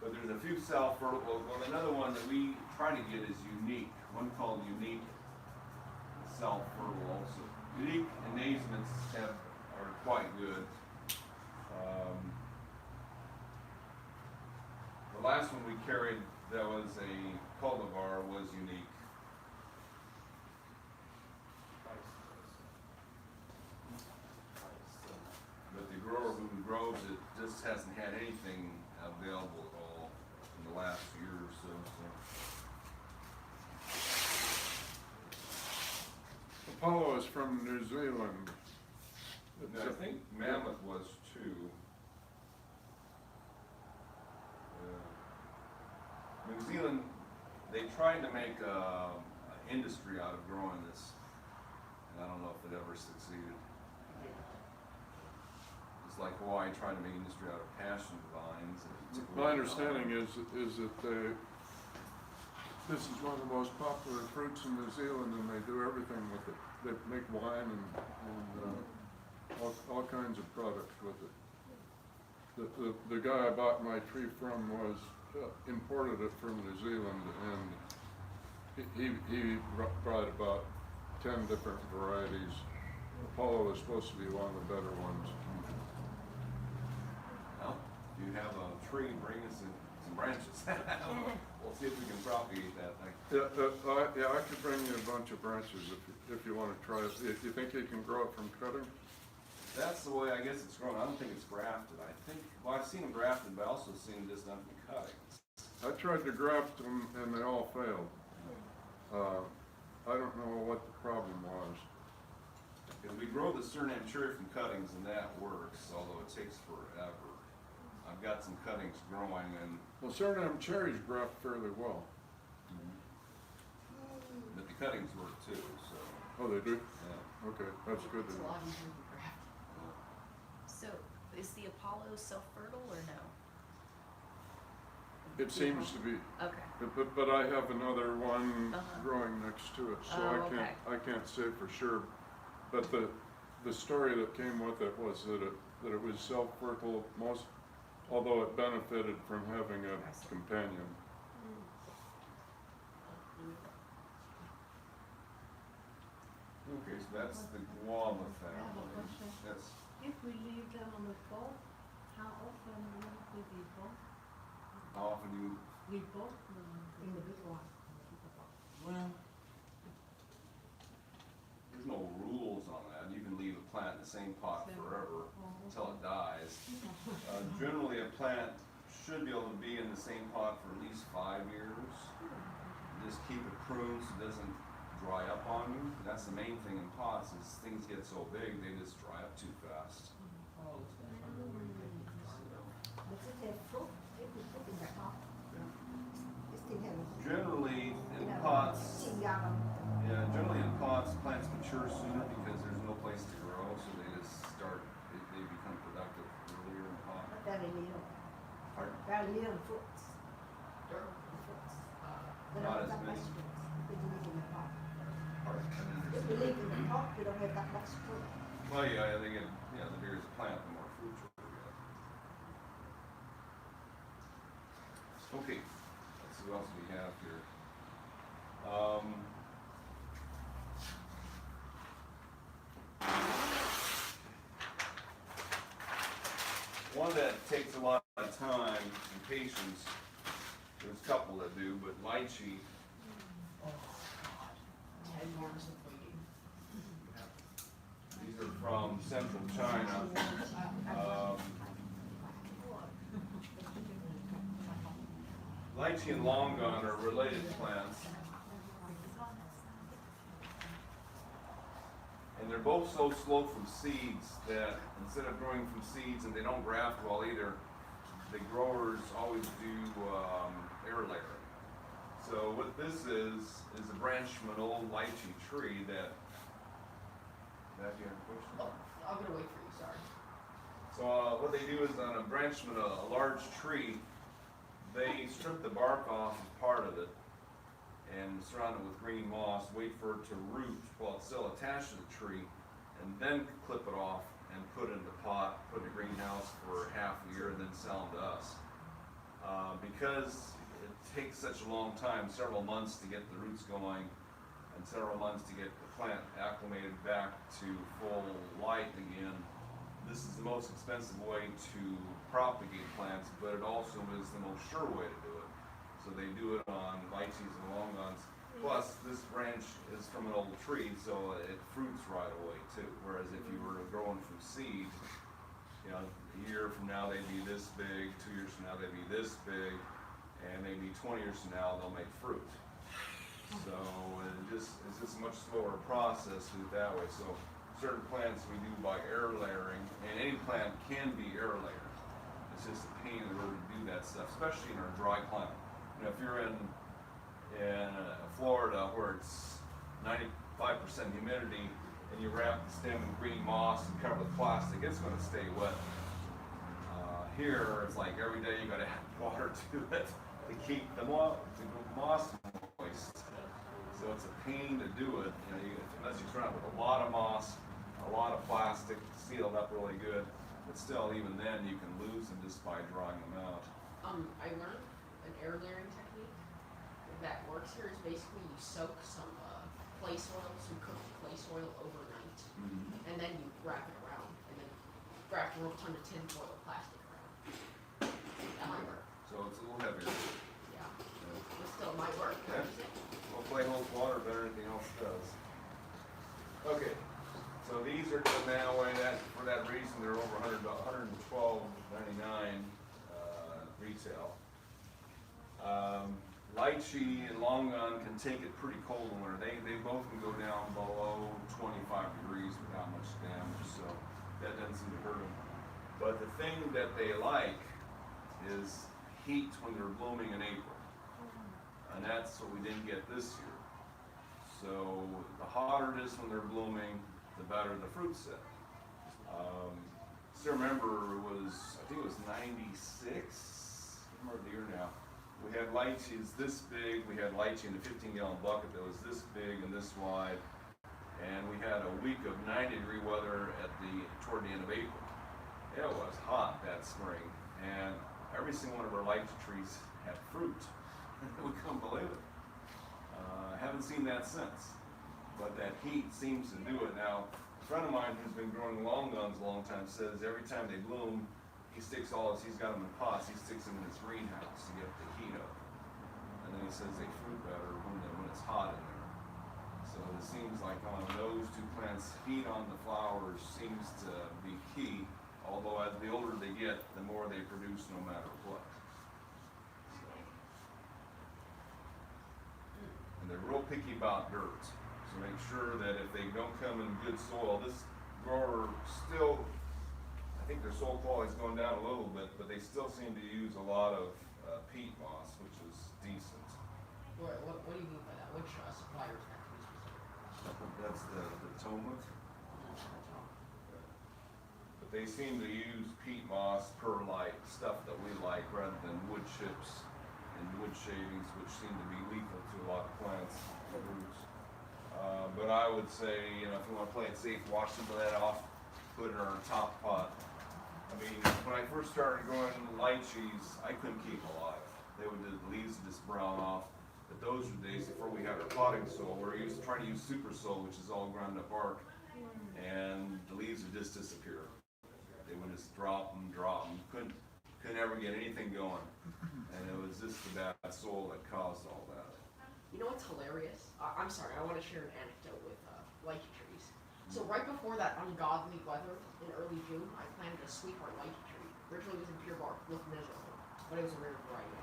[SPEAKER 1] But there's a few self-fertile. Well, another one that we try to get is Unique. One called Unique self-fertile also. Unique and Nasements are quite good. The last one we carried that was a cultivar was Unique. But the grower who grows it just hasn't had anything
[SPEAKER 6] from New Zealand.
[SPEAKER 1] No, I think Mammoth was too. New Zealand, they tried to make an industry out of growing this, and I don't know if it ever succeeded. It's like Hawaii tried to make industry out of passion vines. And it took a
[SPEAKER 6] My
[SPEAKER 1] while.
[SPEAKER 6] understanding is that this is one of the most popular fruits in New Zealand, and they do everything with it. They make wine and all kinds of products with it. The guy I bought my tree from was imported it from New Zealand, and he brought about 10 different varieties. Apollo is supposed to be one of the better ones.
[SPEAKER 1] Well, if you have a tree, bring us some branches. We'll see if we can propagate that thing.
[SPEAKER 6] Yeah, I could bring you a bunch of branches if you want to try it. If you think you can grow it from cutting?
[SPEAKER 1] That's the way I guess it's grown. I don't think it's grafted. I think, well, I've seen them grafted, but I also seen this done from cuttings.
[SPEAKER 6] I tried to graft them and they all failed. I don't know what the problem was.
[SPEAKER 1] Because we grow the Surinam cherry from cuttings and that works, although it takes forever. I've got some cuttings growing and,
[SPEAKER 6] Well, Surinam cherries graft fairly well.
[SPEAKER 1] but the cuttings work too, so,
[SPEAKER 6] Oh, they do?
[SPEAKER 1] yeah.
[SPEAKER 6] Okay, that's good.
[SPEAKER 2] It's a lot easier to graft.
[SPEAKER 3] So is the Apollo self-fertile or no?
[SPEAKER 6] It seems to be.
[SPEAKER 3] Okay.
[SPEAKER 6] But I have another one
[SPEAKER 3] Uh-huh.
[SPEAKER 6] growing next to it, so
[SPEAKER 3] Oh,
[SPEAKER 6] I can't say for sure. But the story that came with it was that it was self-fertile, although it benefited from having a companion.
[SPEAKER 1] Okay, so that's the Guava
[SPEAKER 5] I have a
[SPEAKER 1] family.
[SPEAKER 5] question.
[SPEAKER 1] That's,
[SPEAKER 5] If we leave them on the pot, how often will we repot?
[SPEAKER 1] how often do you,
[SPEAKER 5] Repot in the big one.
[SPEAKER 1] well, there's no rules on that. You can leave a plant in the same pot forever until it dies. Generally, a plant should be able to be in the same pot for at least 5 years. Just keep it pruned so it doesn't dry up on you. That's the main thing in pots is things get so big, they just dry up too fast.
[SPEAKER 5] Oh,
[SPEAKER 4] But if they have fruit, if we put in the pot, it still have a
[SPEAKER 1] Generally, in pots,
[SPEAKER 4] Syzygium.
[SPEAKER 1] yeah, generally in pots, plants mature sooner because there's no place to grow, so they just start, they become productive earlier in pot.
[SPEAKER 4] But very little,
[SPEAKER 1] Pardon?
[SPEAKER 4] very little fruits.
[SPEAKER 2] Sure.
[SPEAKER 4] The fruits. They
[SPEAKER 1] Not
[SPEAKER 4] don't
[SPEAKER 1] as
[SPEAKER 4] have that
[SPEAKER 1] many.
[SPEAKER 4] much fruits if you leave in the pot.
[SPEAKER 1] Pardon? I didn't
[SPEAKER 4] If
[SPEAKER 1] understand.
[SPEAKER 4] you leave in the pot, you don't have that much fruit.
[SPEAKER 1] Well, yeah, they get, yeah, the bigger the plant, the more fruit you'll get. Okay, let's see what else we have here. One that takes a lot of time and patience, there's a couple that do, but lychee,
[SPEAKER 2] Oh, God. 10 years of waiting.
[SPEAKER 1] these are from central China. Lychee and Longan are related plants, and they're both so slow from seeds that instead of growing from seeds, and they don't graft well either, the growers always do air layering. So what this is a branch from an old lychee tree that you have a question?
[SPEAKER 2] Oh, I'm gonna wait for you, sorry.
[SPEAKER 1] So what they do is on a branch from a large tree, they strip the bark off as part of it and surround it with green moss, wait for it to root while it's still attached to the tree, and then clip it off and put it in the pot, put it in a greenhouse for half a year and then sell them to us. Because it takes such a long time, several months to get the roots going and several months to get the plant acclimated back to full light again, this is the most expensive way to propagate plants, but it also is the most sure way to do it. So they do it on lychees and longans. Plus, this branch is from an old tree, so it fruits right away too. Whereas if you were growing from seed, you know, a year from now they'd be this big, 2 years from now they'd be this big, and maybe 20 years from now they'll make fruit. So it's just a much slower process to do it that way. So certain plants we do by air layering, and any plant can be air layered. It's just a pain in the road to do that stuff, especially in our dry climate. You know, if you're in Florida where it's 95% humidity and you wrap the stem in green moss and cover with plastic, it's going to stay wet. Here, it's like every day you got to add water to it to keep the moss moist. So it's a pain to do it, you know, unless you surround it with a lot of moss, a lot of plastic, sealed up really good. But still, even then, you can lose them just by drying them out.
[SPEAKER 2] I learned an air layering technique that works here is basically you soak some clay soil, some cooked clay soil overnight, and then you wrap it around, and then wrap a ton of tin foil or plastic around. That might work.
[SPEAKER 1] So it's a little heavier.
[SPEAKER 2] Yeah. But still, it might work.
[SPEAKER 1] Yeah. Well, clay holds water better than anything else does. Okay. So these are going now away. That for that reason they're over $112.99 retail. Lychee and Longan can take it pretty cold in winter. They both can go down below 25 degrees without much damage, so that doesn't seem to hurt them. But the thing that they like is heat when they're blooming in April, and that's what we didn't get this year. So the hotter it is when they're blooming, the better the fruit set. Still remember I think it was 96, I don't remember the year now. We had lychees this big, we had lychee in a 15-gallon bucket that was this big and this wide, and we had a week of 90-degree weather toward the end of April. It was hot that spring, and every single one of our lychee trees had fruit. We couldn't believe it. Haven't seen that since, but that heat seems to do it. Now, a friend of mine who's been growing Longans a long time says every time they bloom, he's got them in pots, he sticks them in his greenhouse to get the heat up. And then he says they fruit better when it's hot in there. So it seems like on those two plants, heat on the flowers seems to be key, although as the older they get, the more they produce no matter what. And they're real picky about dirt. So make sure that if they don't come in good soil, this grower still, I think their soil quality is going down a little bit, but they still seem to use a lot of peat moss, which is decent.
[SPEAKER 2] What do you mean by that? Which suppliers have to be specific?
[SPEAKER 1] That's the Potomac. But they seem to use peat moss, perlite, stuff that we like, rather than wood chips and wood shavings, which seem to be lethal to a lot of plants and roots. But I would say, if you want to play it safe, wash some of that off, put it in our top pot. I mean, when I first started growing lychees, I couldn't keep them alive. The leaves would just brown off. But those were days before we had our potting soil. We were trying to use super soil, which is all ground up bark, and the leaves would just disappear. They would just drop them. Couldn't ever get anything going. And it was just the bad soil that caused all that.
[SPEAKER 2] You know what's hilarious? I'm sorry, I want to share an anecdote with lychee trees. So right before that ungodly weather in early June, I planted a sweet heart lychee tree. Originally it was in pure bark, looked miserable, but it was a rare variety.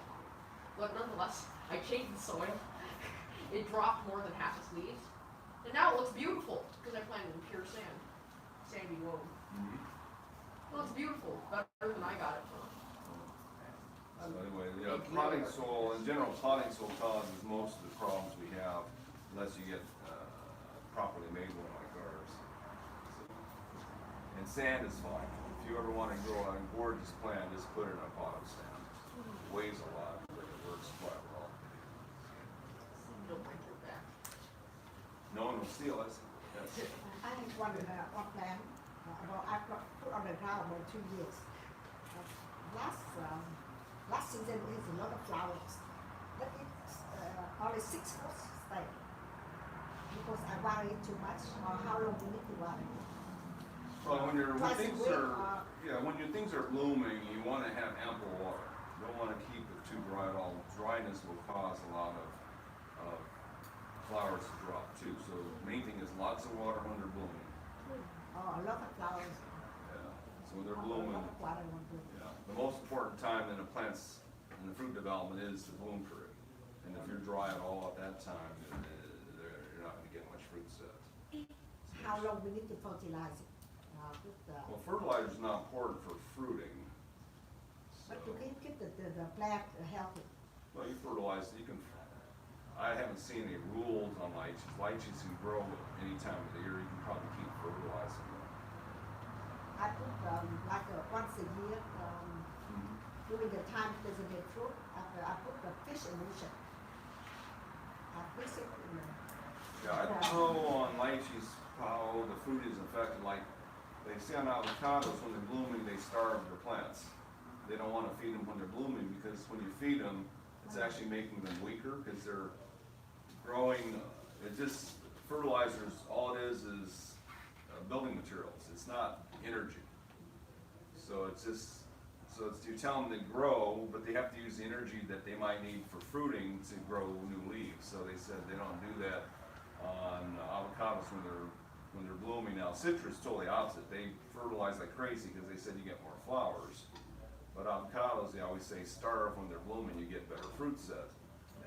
[SPEAKER 2] But nonetheless, I changed the soil. It dropped more than half its leaves, and now it looks beautiful because I planted it in pure sand, sandy loam. It looks beautiful, better than I got it from.
[SPEAKER 1] So anyway, potting soil, in general, potting soil causes most of the problems we have, unless you get properly made one like ours. And sand is fine. If you ever want to grow a gorgeous plant, just put it in a pot of sand. It weighs a lot, but it works quite well.
[SPEAKER 2] Don't break your back.
[SPEAKER 1] No one will steal us. Yes.
[SPEAKER 5] I just wondered what plant, I've got put on the ground for 2 years. Last season is a lot of flowers, but it's only 6 months stay. Because I water it too much, or how long we need to water it.
[SPEAKER 1] Well, when your
[SPEAKER 5] Twice a
[SPEAKER 1] things
[SPEAKER 5] week,
[SPEAKER 1] when your things are blooming, you want to have ample water. You don't want to keep it too dry at all. Dryness will cause a lot of flowers to drop too. So the main thing is lots of water when they're blooming.
[SPEAKER 5] Oh, a lot of flowers.
[SPEAKER 1] Yeah. So when they're blooming,
[SPEAKER 5] A lot of water when blooming.
[SPEAKER 1] yeah. The most important time in a plant's in the fruit development is the bloom period. And if you're dry at all at that time, you're not gonna get much fruit set.
[SPEAKER 5] How long we need to fertilize it? With the,
[SPEAKER 1] Well, fertilizer's not important for fruiting. So,
[SPEAKER 5] but to keep the plant healthy.
[SPEAKER 1] well, you fertilize, you can, I haven't seen any rules on lychees. Lychees can grow any time of the year, you can probably keep fertilizing them.
[SPEAKER 5] I put like once a year, during the time it doesn't get fruit, I put the fish emulsion. I fix it in the,
[SPEAKER 1] Yeah, I don't know on lychees how the fruit is affected, like, they say on avocados, when they're blooming, they starve their plants. They don't wanna feed them when they're blooming, because when you feed them, it's actually making them weaker, because they're growing, it just, fertilizers, all it is building materials, it's not energy. So it's just, you tell them to grow, but they have to use the energy that they might need for fruiting to grow new leaves. So they said they don't do that on avocados when they're blooming. Now citrus totally opposite. They fertilize like crazy because they said you get more flowers. But avocados, they always say starve when they're blooming, you get better fruit set.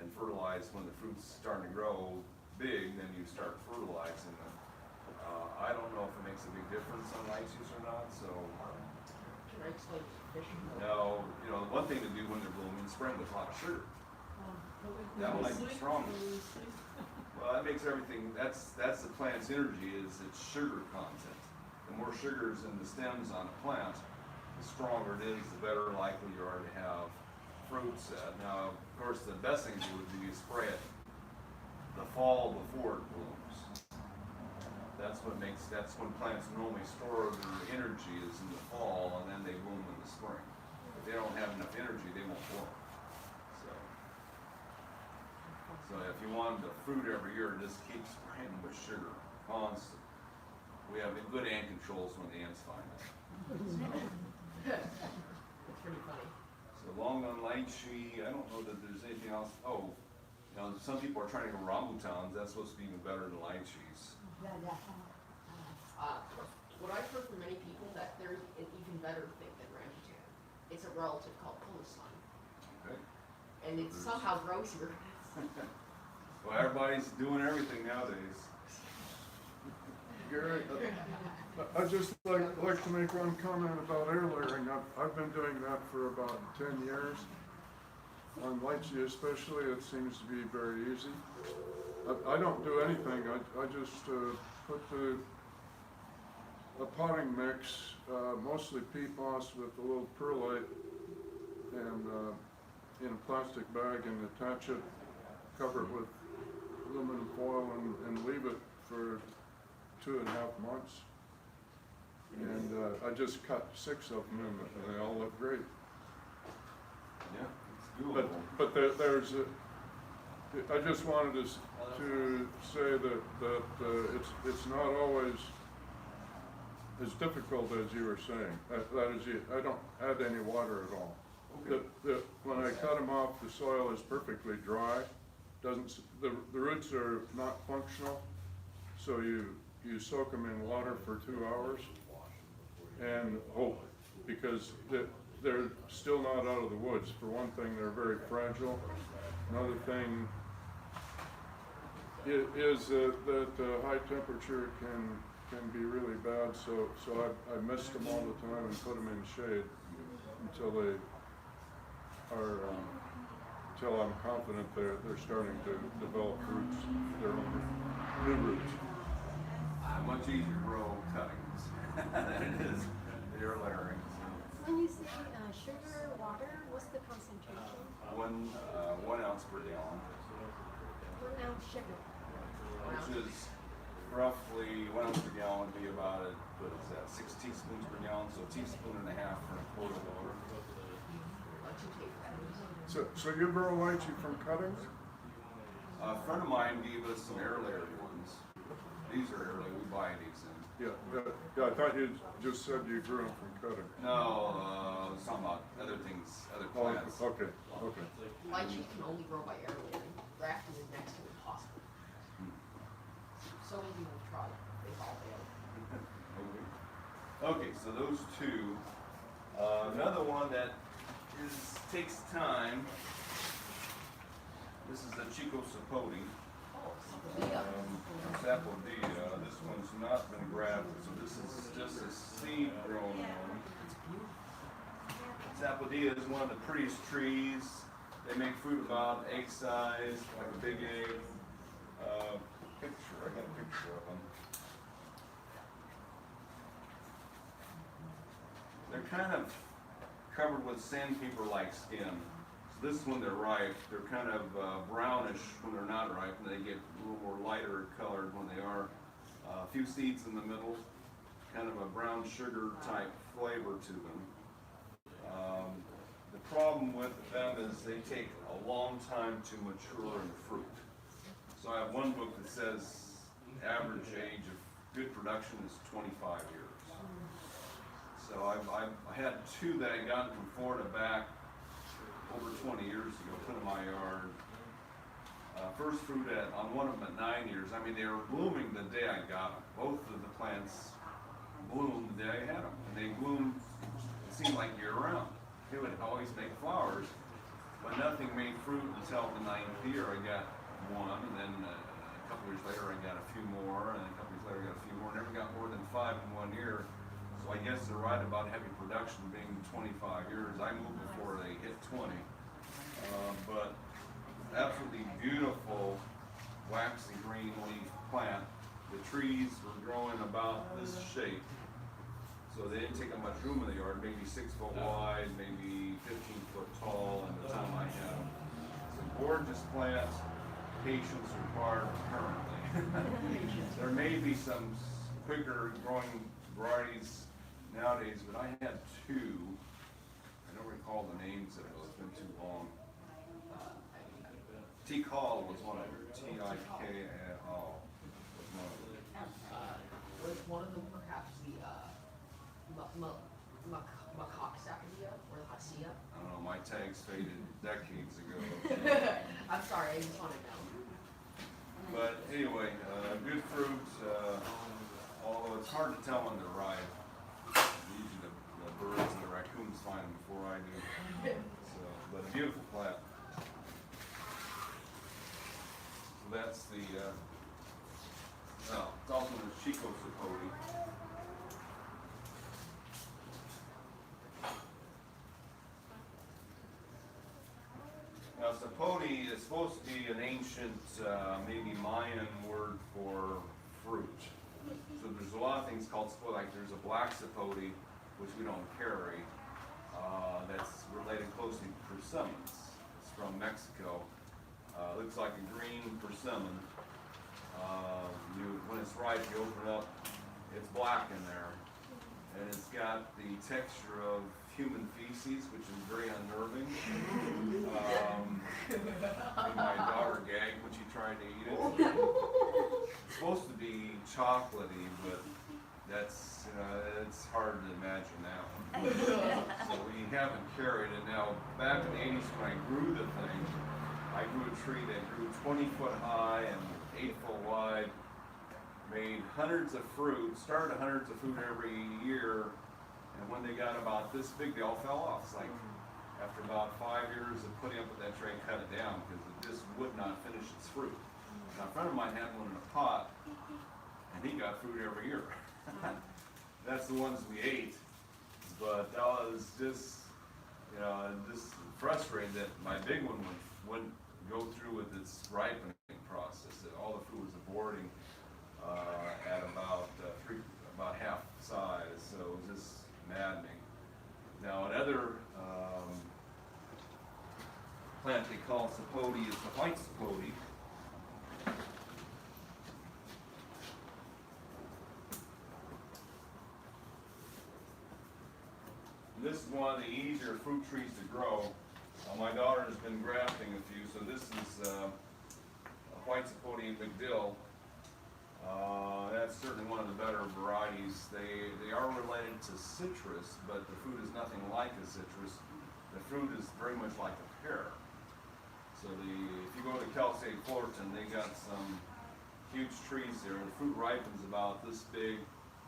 [SPEAKER 1] And fertilize when the fruit's starting to grow big, then you start fertilizing them. I don't know if it makes a big difference on lychees or not, so.
[SPEAKER 2] Can I explain fish?
[SPEAKER 1] No, you know, the one thing to do when they're blooming in spring with a lot of sugar. That will make them stronger. Well, that makes everything, that's the plant's energy, is its sugar content. The more sugars in the stems on a plant, the stronger it is, the better likely you are to have fruit set. Now, of course, the best thing to do would be to spray it the fall before it blooms. That's when plants normally store their energy is in the fall, and then they bloom in the spring. If they don't have enough energy, they won't bloom. So if you want the fruit every year, just keep spraying them with sugar, constant. We have good ant controls when the ants find it.
[SPEAKER 2] It's pretty funny.
[SPEAKER 1] So Longan, lychee, I don't know that there's anything else. Oh, you know, some people are trying to go rambutans. That's supposed to be even better than lychees.
[SPEAKER 2] What I've heard from many people, that there's an even better thing than rambutan. It's a relative called pulislan,
[SPEAKER 1] Okay.
[SPEAKER 2] and it somehow grows here.
[SPEAKER 1] Well, everybody's doing everything nowadays.
[SPEAKER 6] Gary, I'd just like to make one comment about air layering. I've been doing that for about 10 years. On lychee especially, it seems to be very easy. I don't do anything, I just put a potting mix, mostly peat moss with a little perlite, and in a plastic bag, and attach it, cover it with aluminum foil, and leave it for 2.5 months. And I just cut 6 of them, and they all look great.
[SPEAKER 1] Yeah, it's doable.
[SPEAKER 6] But there's I just wanted to say that it's not always as difficult as you were saying. That is, I don't add any water at all.
[SPEAKER 1] Okay.
[SPEAKER 6] When I cut them off, the soil is perfectly dry. The roots are not functional, so you soak them in water for 2 hours and hope, because they're still not out of the woods. For one thing, they're very fragile. Another thing is that high temperature can be really bad, so I mist them all the time and put them in shade until they are, until I'm confident they're starting to develop roots, their own new roots.
[SPEAKER 1] Much easier to grow cuttings than it is the air layering.
[SPEAKER 7] When you say sugar, water, what's the concentration?
[SPEAKER 1] 1 ounce per gallon,
[SPEAKER 7] 1 ounce sugar.
[SPEAKER 1] which is roughly 1 ounce per gallon would be about, what is that, 6 teaspoons per gallon, so a teaspoon and a half for a quart of water.
[SPEAKER 6] So you grow lychee from cuttings?
[SPEAKER 1] A friend of mine gave us some air layered ones. These are air layered, we buy these in.
[SPEAKER 6] Yeah, I thought you just said you grew them from cuttings.
[SPEAKER 1] No, I was talking about other things, other
[SPEAKER 6] Oh,
[SPEAKER 1] plants.
[SPEAKER 6] okay.
[SPEAKER 2] Lychee can only grow by air layering. Grafting is next to impossible. So many people have tried, they've all failed.
[SPEAKER 1] Okay, so those two. Another one that takes time. This is Chico Sapote.
[SPEAKER 2] Oh, Sapote.
[SPEAKER 1] Sapote. This one's not been grafted, so this is just a seed grown one. Sapote is one of the prettiest trees. They make fruit about egg size, like a big egg. I got a picture of them. They're kind of covered with sandpaper-like skin. So this when they're ripe, they're kind of brownish when they're not ripe, and they get a little more lighter colored when they are. A few seeds in the middle, kind of a brown sugar type flavor to them. The problem with them is they take a long time to mature in fruit. So I have one book that says average age of good production is 25 years. So I had two that I got from Florida back over 20 years ago, put in my yard. First fruit on one of them at 9 years. I mean, they were blooming the day I got them. Both of the plants bloomed the day I had them. And they bloomed, it seemed like year round. They would always make flowers, but nothing made fruit until the 9th year. I got one, and then a couple years later I got a few more, and then a couple years later I got a few more. Never got more than 5 in 1 year. So I guess they're right about heavy production being 25 years. I moved before they hit 20. But absolutely beautiful waxy green leaf plant. The trees were growing about this shape. So they didn't take up much room in the yard, maybe 6 foot wide, maybe 15 foot tall, and the time I had them. It's a gorgeous plant, patience required currently. There may be some quicker growing varieties nowadays, but I had two. I don't recall the names of it, it's been too long. Tikal was one of them, Tikal was one of them.
[SPEAKER 2] Was one of them perhaps the macaque sapote or the hassia?
[SPEAKER 1] I don't know, my tags faded decades ago.
[SPEAKER 2] I'm sorry, I just want to know.
[SPEAKER 1] But anyway, good fruit, although it's hard to tell when they're ripe. Usually the birds and the raccoons find them before I do. So, but a beautiful plant. So that's the, it's also the Chico Sapote. Now, sapote is supposed to be an ancient, maybe Mayan word for fruit. So there's a lot of things called sapote, like there's a black sapote, which we don't carry, that's related closely to persimmons. It's from Mexico. Looks like a green persimmon. When it's ripe, you open it up, it's black in there. And it's got the texture of human feces, which is very unnerving. Made my daughter gag when she tried to eat it. It's supposed to be chocolatey, but that's, it's hard to imagine that one. So we haven't carried it. Now, back in the 80s when I grew the thing, I grew a tree that grew 20 foot high and 8 foot wide, made hundreds of fruit, started hundreds of fruit every year, and when they got about this big, they all fell off. It's like after about 5 years of putting up with that tree, I cut it down because it just would not finish its fruit. Now, a friend of mine had one in a pot, and he got fruit every year. That's the ones we ate, but that was just, just frustrating that my big one wouldn't go through with its ripening process. That all the fruit was aborting at about half size, so it was just maddening. Now another plant they call sapote is the white sapote. This is one of the easier fruit trees to grow. My daughter has been grafting a few, so this is a white sapote Macdill. That's certainly one of the better varieties. They are related to citrus, but the fruit is nothing like a citrus. The fruit is very much like a pear. So if you go to Cal State Fullerton, they got some huge trees there. The fruit ripens about this big.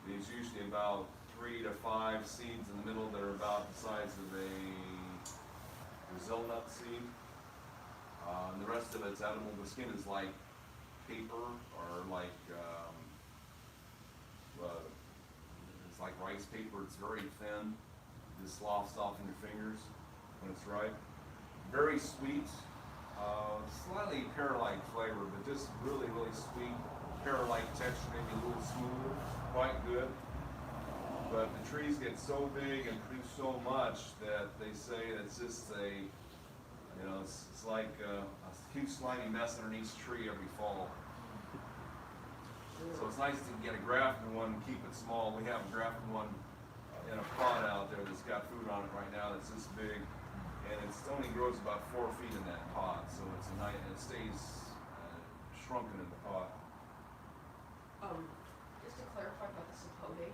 [SPEAKER 1] There's usually about 3 to 5 seeds in the middle that are about the size of a Brazil nut seed. And the rest of it that's edible. The skin is like paper or like, it's like rice paper. It's very thin. It just sloughs off in your fingers when it's ripe. Very sweet, slightly pear-like flavor, but just really, really sweet. Pear-like texture, maybe a little smoother, quite good. But the trees get so big and produce so much that they say it's just it's like a huge slimy mess underneath each tree every fall. So it's nice to get a grafted one and keep it small. We have a grafted one in a pot out there that's got fruit on it right now that's this big, and it only grows about 4 feet in that pot. So it's a nice, it stays shrunken in the pot.
[SPEAKER 2] Just to clarify about the sapote,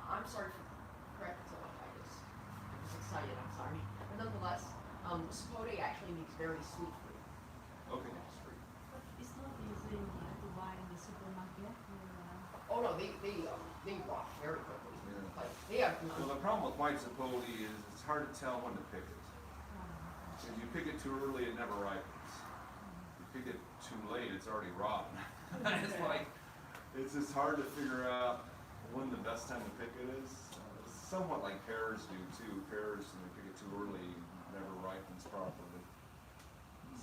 [SPEAKER 2] I'm sorry for correcting someone. I was excited. I'm sorry. But nonetheless, sapote actually makes very sweet fruit.
[SPEAKER 1] Okay.
[SPEAKER 7] It's not easy to buy in the supermarket.
[SPEAKER 2] Oh no, they rot very quickly.
[SPEAKER 1] Yeah.
[SPEAKER 2] Like they have
[SPEAKER 1] Well, the problem with white sapote is it's hard to tell when to pick it. If you pick it too early, it never ripens. If you pick it too late, it's already rotten. It's just hard to figure out when the best time to pick it is. It's somewhat like pears do too. Pears, when you pick it too early, never ripens properly.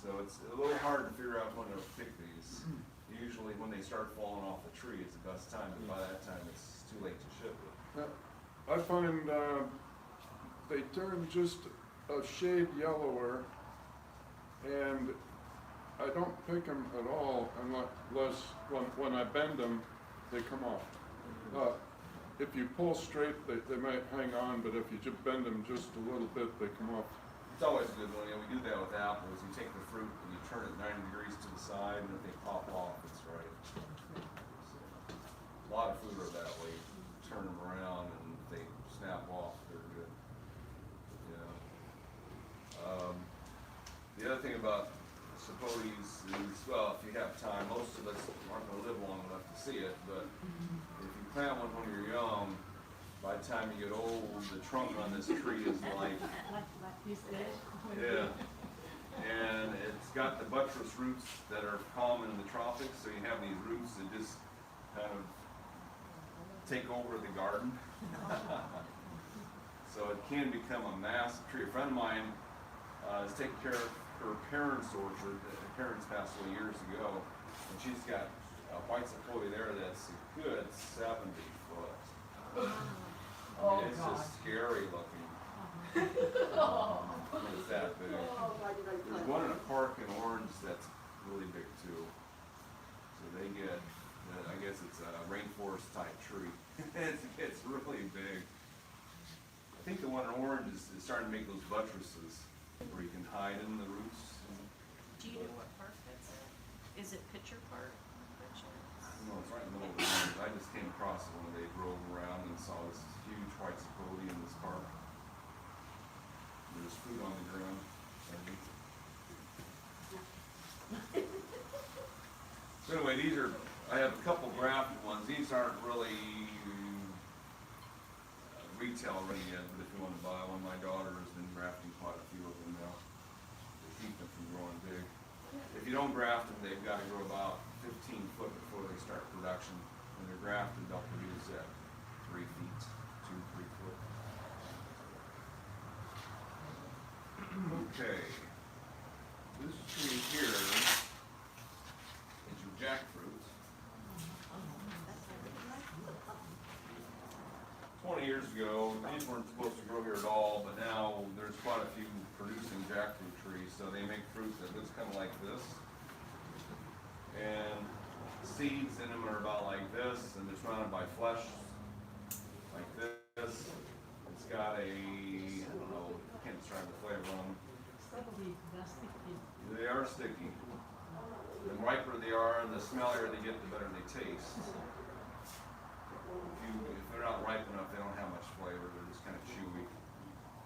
[SPEAKER 1] So it's a little hard to figure out when to pick these. Usually when they start falling off the tree is the best time, but by that time it's too late to ship it.
[SPEAKER 6] I find they turn just a shade yellower, and I don't pick them at all unless when I bend them, they come off. If you pull straight, they might hang on, but if you just bend them just a little bit, they come off.
[SPEAKER 1] It's always a good one. We do that with apples. You take the fruit and you turn it 90 degrees to the side, and if they pop off, it's right. So, a lot of fruit are that way. Turn them around and if they snap off, they're good. Yeah. The other thing about sapotes is, well, if you have time, most of us aren't going to live long enough to see it, but if you plant one when you're young, by the time you get old, the trunk on this tree is like
[SPEAKER 7] This day.
[SPEAKER 1] yeah, and it's got the buttress roots that are common in the tropics, so you have these roots that just kind of take over the garden. So it can become a massive tree. A friend of mine is taking care of her parents' orchard. Her parents passed away years ago, and she's got a white sapote there that's a good 70 foot. I mean, it's just scary looking. It's that big. There's one in a park in Orange that's really big too. So they get, I guess it's a rainforest type tree. It's really big. I think the one in Orange is starting to make those buttresses where you can hide in the roots.
[SPEAKER 3] Do you know what park that's in? Is it Pitcher Park?
[SPEAKER 1] No, it's right in the middle of the woods. I just came across it one day, drove around and saw this huge white sapote in this park. There's fruit on the ground. So anyway, I have a couple grafted ones. These aren't really retail ready yet, but if you want to buy one, my daughter has been grafting quite a few of them now to keep them from growing big. If you don't graft them, they've got to grow about 15 foot before they start production. When they're grafted, they'll produce at 3 feet, 2-3 foot. Okay. This tree here is your jackfruit. 20 years ago, these weren't supposed to grow here at all, but now there's quite a few producing jackfruit trees, so they make fruit that looks kind of like this. And seeds in them are about like this, and they're surrounded by flesh like this. It's got a, I don't know, I can't describe the flavor on them.
[SPEAKER 7] Probably sticky.
[SPEAKER 1] They are sticky. The riper they are and the smellier they get, the better they taste. If they're not ripe enough, they don't have much flavor. They're just kind of chewy.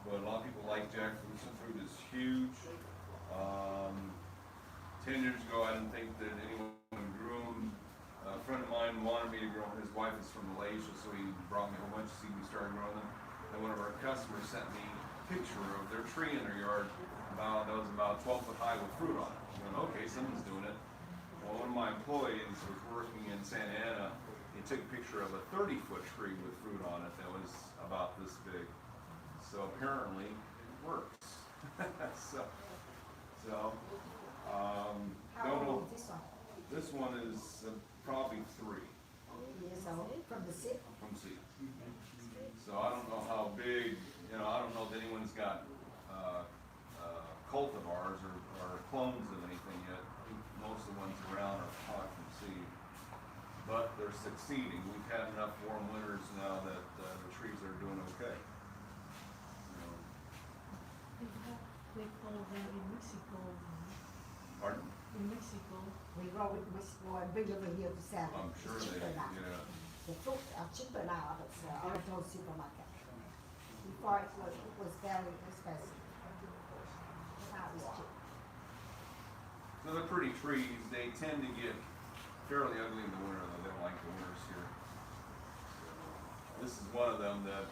[SPEAKER 1] But a lot of people like jackfruit. The fruit is huge. 10 years ago, I didn't think that anyone grew them. A friend of mine wanted me to grow them. His wife is from Malaysia, so he brought me a whole bunch of seeds. We started growing them. And one of our customers sent me a picture of their tree in their yard that was about 12 foot high with fruit on it. okay, someone's doing it. Well, one of my employees was working in Santa Ana. He took a picture of a 30-foot tree with fruit on it that was about this big. So apparently it works. so,
[SPEAKER 5] How
[SPEAKER 1] don't know.
[SPEAKER 5] old is this one?
[SPEAKER 1] This one is probably 3
[SPEAKER 5] Years old, from the seed?
[SPEAKER 1] from seed. So I don't know how big, I don't know if anyone's got cultivars or clones of anything yet. Most of the ones around are caught from seed. But they're succeeding. We've had enough warm winters now that the trees are doing okay.
[SPEAKER 8] They call that in Mexico.
[SPEAKER 1] Pardon?
[SPEAKER 8] In Mexico.
[SPEAKER 5] We grow it in Mexico and bring it over here to sell.
[SPEAKER 1] I'm
[SPEAKER 5] It's
[SPEAKER 1] sure they,
[SPEAKER 5] cheaper now.
[SPEAKER 1] yeah.
[SPEAKER 5] The fruit are cheaper now at the original supermarket. Before it was very expensive. Now it's cheap.
[SPEAKER 1] So they're pretty trees. They tend to get fairly ugly in the winter, though. They don't like the winters here. This is one of them that,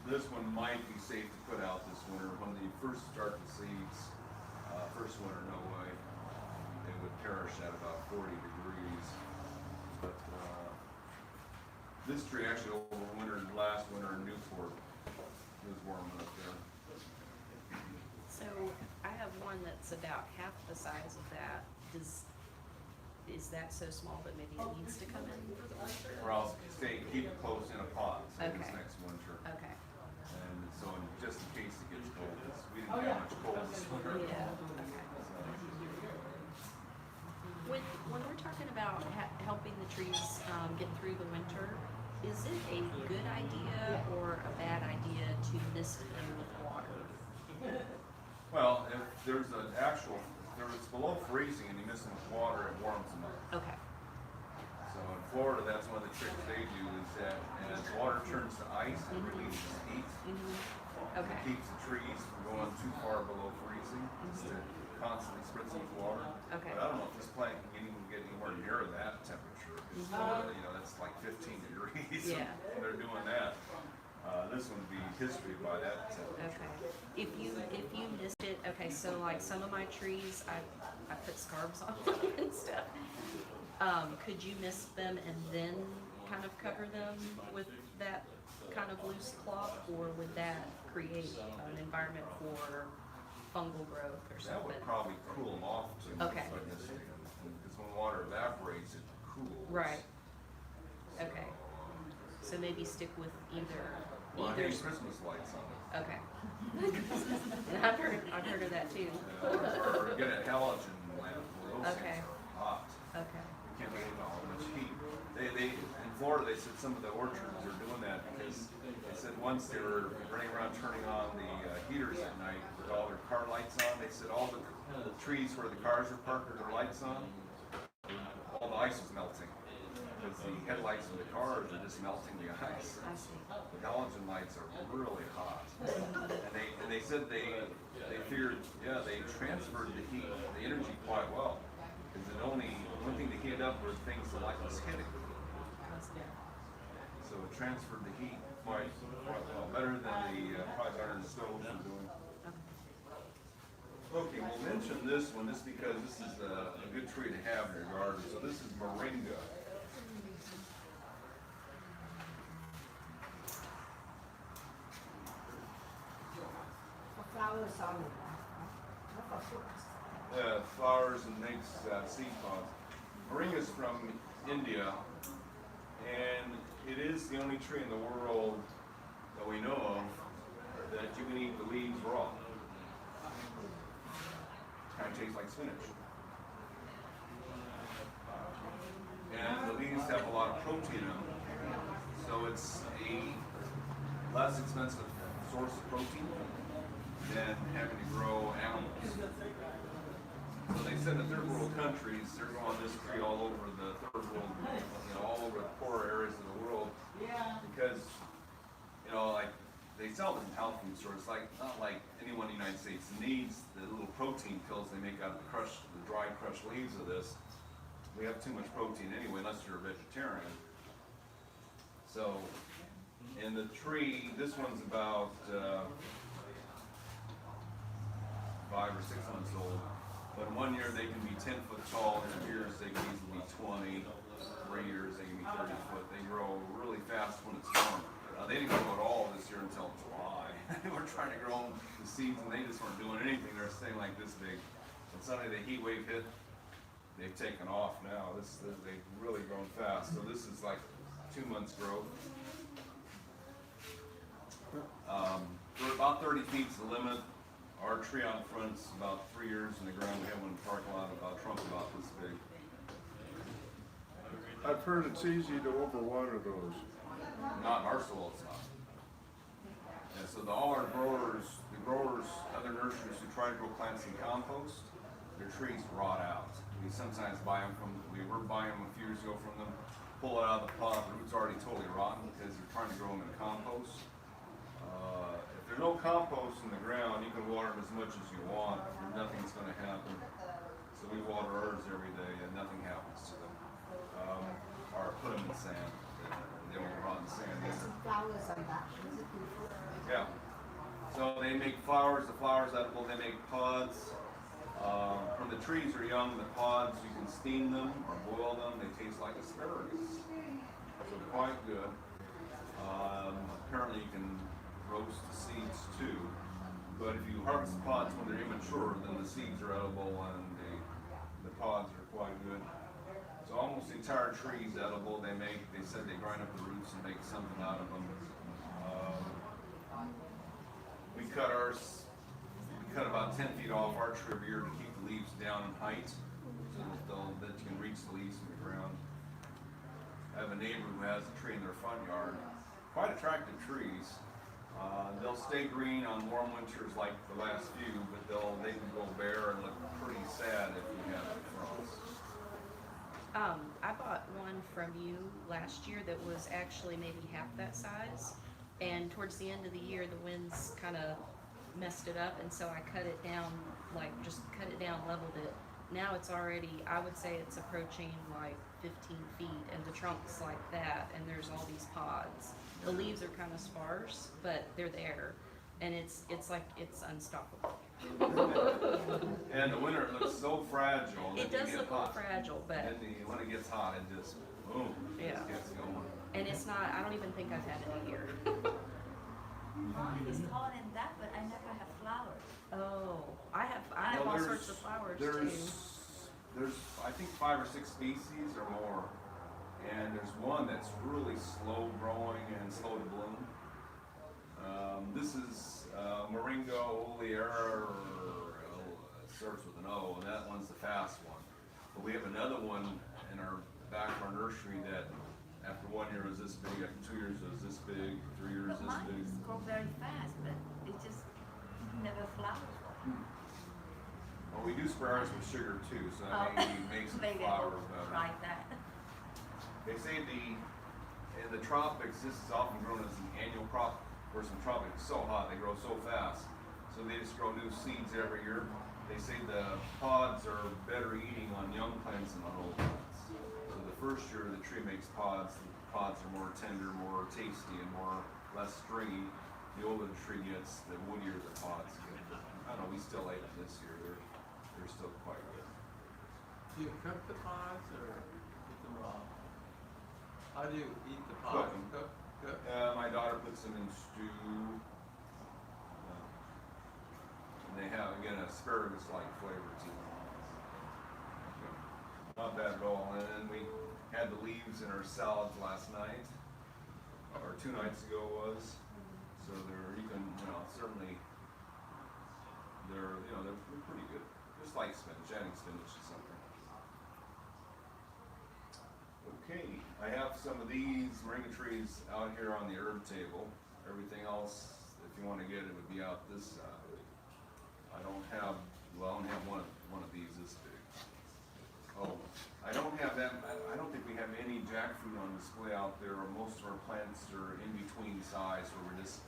[SPEAKER 1] this one might be safe to put out this winter. When they first start the seeds, first winter, no way. They would perish at about 40 degrees. But this tree actually overwintered last winter in Newport. It was warm enough there.
[SPEAKER 3] So I have one that's about half the size of that. Is that so small that maybe it needs to come in for the winter?
[SPEAKER 1] Or else keep it close in a pot, so this
[SPEAKER 3] Okay.
[SPEAKER 1] next winter.
[SPEAKER 3] Okay.
[SPEAKER 1] And so just in case it gets cold, 'cause we didn't have much cold this winter.
[SPEAKER 3] Yeah, okay. When we're talking about helping the trees get through the winter, is it a good idea or a bad idea to mist them with water?
[SPEAKER 1] Well, if there's an actual, if it's below freezing and you mix them with water, it warms them up.
[SPEAKER 3] Okay.
[SPEAKER 1] So in Florida, that's one of the tricks they do is that as water turns to ice, it releases heat.
[SPEAKER 3] Mm-hmm. Okay.
[SPEAKER 1] It keeps the trees from going too far below freezing, just to constantly spritz them with water.
[SPEAKER 3] Okay.
[SPEAKER 1] But I don't know if this plant can even get anywhere near that temperature. Because Florida, that's like 15 degrees.
[SPEAKER 3] Yeah.
[SPEAKER 1] And they're doing that. This one would be history by that temperature.
[SPEAKER 3] Okay. If you missed it, okay, so like some of my trees, I put scarves on them and stuff. Could you mist them and then kind of cover them with that kind of loose cloth, or would that create an environment for fungal growth or
[SPEAKER 1] That
[SPEAKER 3] something?
[SPEAKER 1] would probably cool them off too much,
[SPEAKER 3] Okay.
[SPEAKER 1] I guess, because when water evaporates, it cools.
[SPEAKER 3] Right. Okay. So maybe stick with
[SPEAKER 1] Well, I
[SPEAKER 3] either.
[SPEAKER 1] hang Christmas lights on it.
[SPEAKER 3] Okay. And I've heard of that too.
[SPEAKER 1] Or get a halogen lamp, where those
[SPEAKER 3] Okay.
[SPEAKER 1] things are hot.
[SPEAKER 3] Okay.
[SPEAKER 1] You can't believe how much heat. In Florida, they said some of the orchards are doing that because they said once they were running around turning on the heaters at night with all their car lights on, they said all the trees where the cars are parked with their lights on, all the ice was melting. Because the headlights in the cars are just melting the ice.
[SPEAKER 3] I see.
[SPEAKER 1] The halogen lights are really hot. And they said they figured, they transferred the heat, the energy quite well. Because one thing to heat up were things the light was hitting. So it transferred the heat quite well, better than probably better than the stoves are doing. Okay, we'll mention this one just because this is a good tree to have in your garden. So this is moringa.
[SPEAKER 5] Flowers on it. Not for fruits.
[SPEAKER 1] Flowers and makes seed pods. Moringa's from India, and it is the only tree in the world that we know of that you can eat the leaves raw. Kind of tastes like spinach. And the leaves have a lot of protein in them, so it's a less expensive source of protein than having to grow animals. So they said in third world countries, they're growing this tree all over the third world, all over the poorer areas of the world, because, like, they sell them in health food stores, not like anyone in the United States needs the little protein pills they make out of the dry crushed leaves of this. We have too much protein anyway, unless you're a vegetarian. So, in the tree, this one's about 5 or 6 months old. But in 1 year, they can be 10 foot tall, in years they can easily be 20, 3 years they can be 30 foot. They grow really fast when it's warm. They didn't grow at all this year until July. We're trying to grow them, the seeds, and they just weren't doing anything. They're staying like this big. But suddenly the heat wave hit, they've taken off now. They've really grown fast. So this is like 2 months growth. We're about 30 feet is the limit. Our tree out front's about 3 years in the ground. We have one in the parking lot about trunk about this big.
[SPEAKER 6] I've heard it's easy to overwater those.
[SPEAKER 1] Not in our soil, it's not. And so all our growers, other nurseries who try to grow plants in compost, their trees rot out. We sometimes buy them we were buying them a few years ago from them, pull it out of the pot, the roots are already totally rotten because you're trying to grow them in compost. If there's no compost in the ground, you can water them as much as you want, nothing's gonna happen. So we water ours every day and nothing happens to them. Or put them in sand. They won't rot in sand
[SPEAKER 5] There's
[SPEAKER 1] either.
[SPEAKER 5] some flowers on that. Is it beautiful?
[SPEAKER 1] Yeah. So they make flowers, the flowers edible, they make pods. When the trees are young, the pods, you can steam them or boil them, they taste like asparagus. So they're quite good. Apparently you can roast the seeds too. But if you harvest the pods when they're immature, then the seeds are edible and the pods are quite good. So almost the entire tree is edible. They said they grind up the roots and make something out of them. We cut about 10 feet off our tree every year to keep the leaves down in height, so that you can reach the leaves from the ground. I have a neighbor who has a tree in their front yard. Quite attractive trees. They'll stay green on warm winters like the last few, but they can go bare and look pretty sad if you have frost.
[SPEAKER 3] I bought one from you last year that was actually maybe half that size, and towards the end of the year, the winds kind of messed it up, and so I cut it down, leveled it. Now it's already, I would say it's approaching like 15 feet, and the trunk's like that, and there's all these pods. The leaves are kind of sparse, but they're there, and it's like it's unstoppable.
[SPEAKER 1] And the winter it looks so fragile.
[SPEAKER 3] It does look a little fragile, but
[SPEAKER 1] And when it gets hot, it just boom, it
[SPEAKER 3] Yeah.
[SPEAKER 1] just gets going.
[SPEAKER 3] and it's not. I don't even think I've had it a year.
[SPEAKER 4] Mine is taller than that, but I never have flowers.
[SPEAKER 3] Oh, I have
[SPEAKER 1] Well,
[SPEAKER 3] all
[SPEAKER 1] there's-
[SPEAKER 3] sorts of flowers too.
[SPEAKER 1] There's I think 5 or 6 species or more, and there's one that's really slow growing and slow to bloom. This is Moringa olearia, it starts with an O, and that one's the fast one. But we have another one in our back of our nursery that after 1 year was this big, after 2 years it was this big, 3 years
[SPEAKER 4] But
[SPEAKER 1] this
[SPEAKER 4] mine
[SPEAKER 1] big.
[SPEAKER 4] grow very fast, but it just never flowers.
[SPEAKER 1] Well, we do spray ours with sugar too, so that maybe makes the
[SPEAKER 4] Maybe
[SPEAKER 1] flower
[SPEAKER 4] I'll
[SPEAKER 1] better.
[SPEAKER 4] try that.
[SPEAKER 1] They say in the tropics, this is often grown as an annual crop, where some tropics are so hot, they grow so fast, so they just grow new seeds every year. They say the pods are better eating on young plants than on old plants. So the first year the tree makes pods, the pods are more tender, more tasty, and less stringy. The older the tree gets, the woodier the pods get. I don't know, we still ate them this year, they're still quite good.
[SPEAKER 9] Do you cook the pods or eat them raw? How do you eat the
[SPEAKER 1] Cook
[SPEAKER 9] pods?
[SPEAKER 1] 'em.
[SPEAKER 9] Cook?
[SPEAKER 1] My daughter puts them in stew. And they have, again, asparagus-like flavor to them. Not bad at all. And then we had the leaves in our salads last night, or 2 nights ago it was. So you can, certainly, they're pretty good. Just like spinach, adding spinach to something. Okay, I have some of these moringa trees out here on the herb table. Everything else, if you want to get it, would be out this side. I don't have one of these this big. Oh, I don't have that. I don't think we have any jackfruit on display out there. Most of our plants are in between size, where we just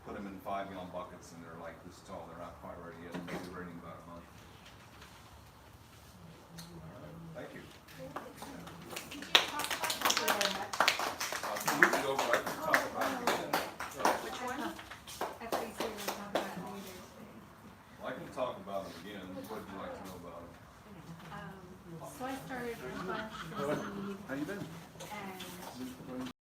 [SPEAKER 1] put them in 5-gallon buckets, and they're like this tall. They're not quite ready yet. Maybe ready in about a month. Thank you. A few weeks ago, but I can talk about it again.
[SPEAKER 3] Which one?
[SPEAKER 7] I thought you said we were talking about leaders.
[SPEAKER 1] Well, I can talk about it again. What would you like to know about it?
[SPEAKER 8] So I started a bunch.
[SPEAKER 6] Well,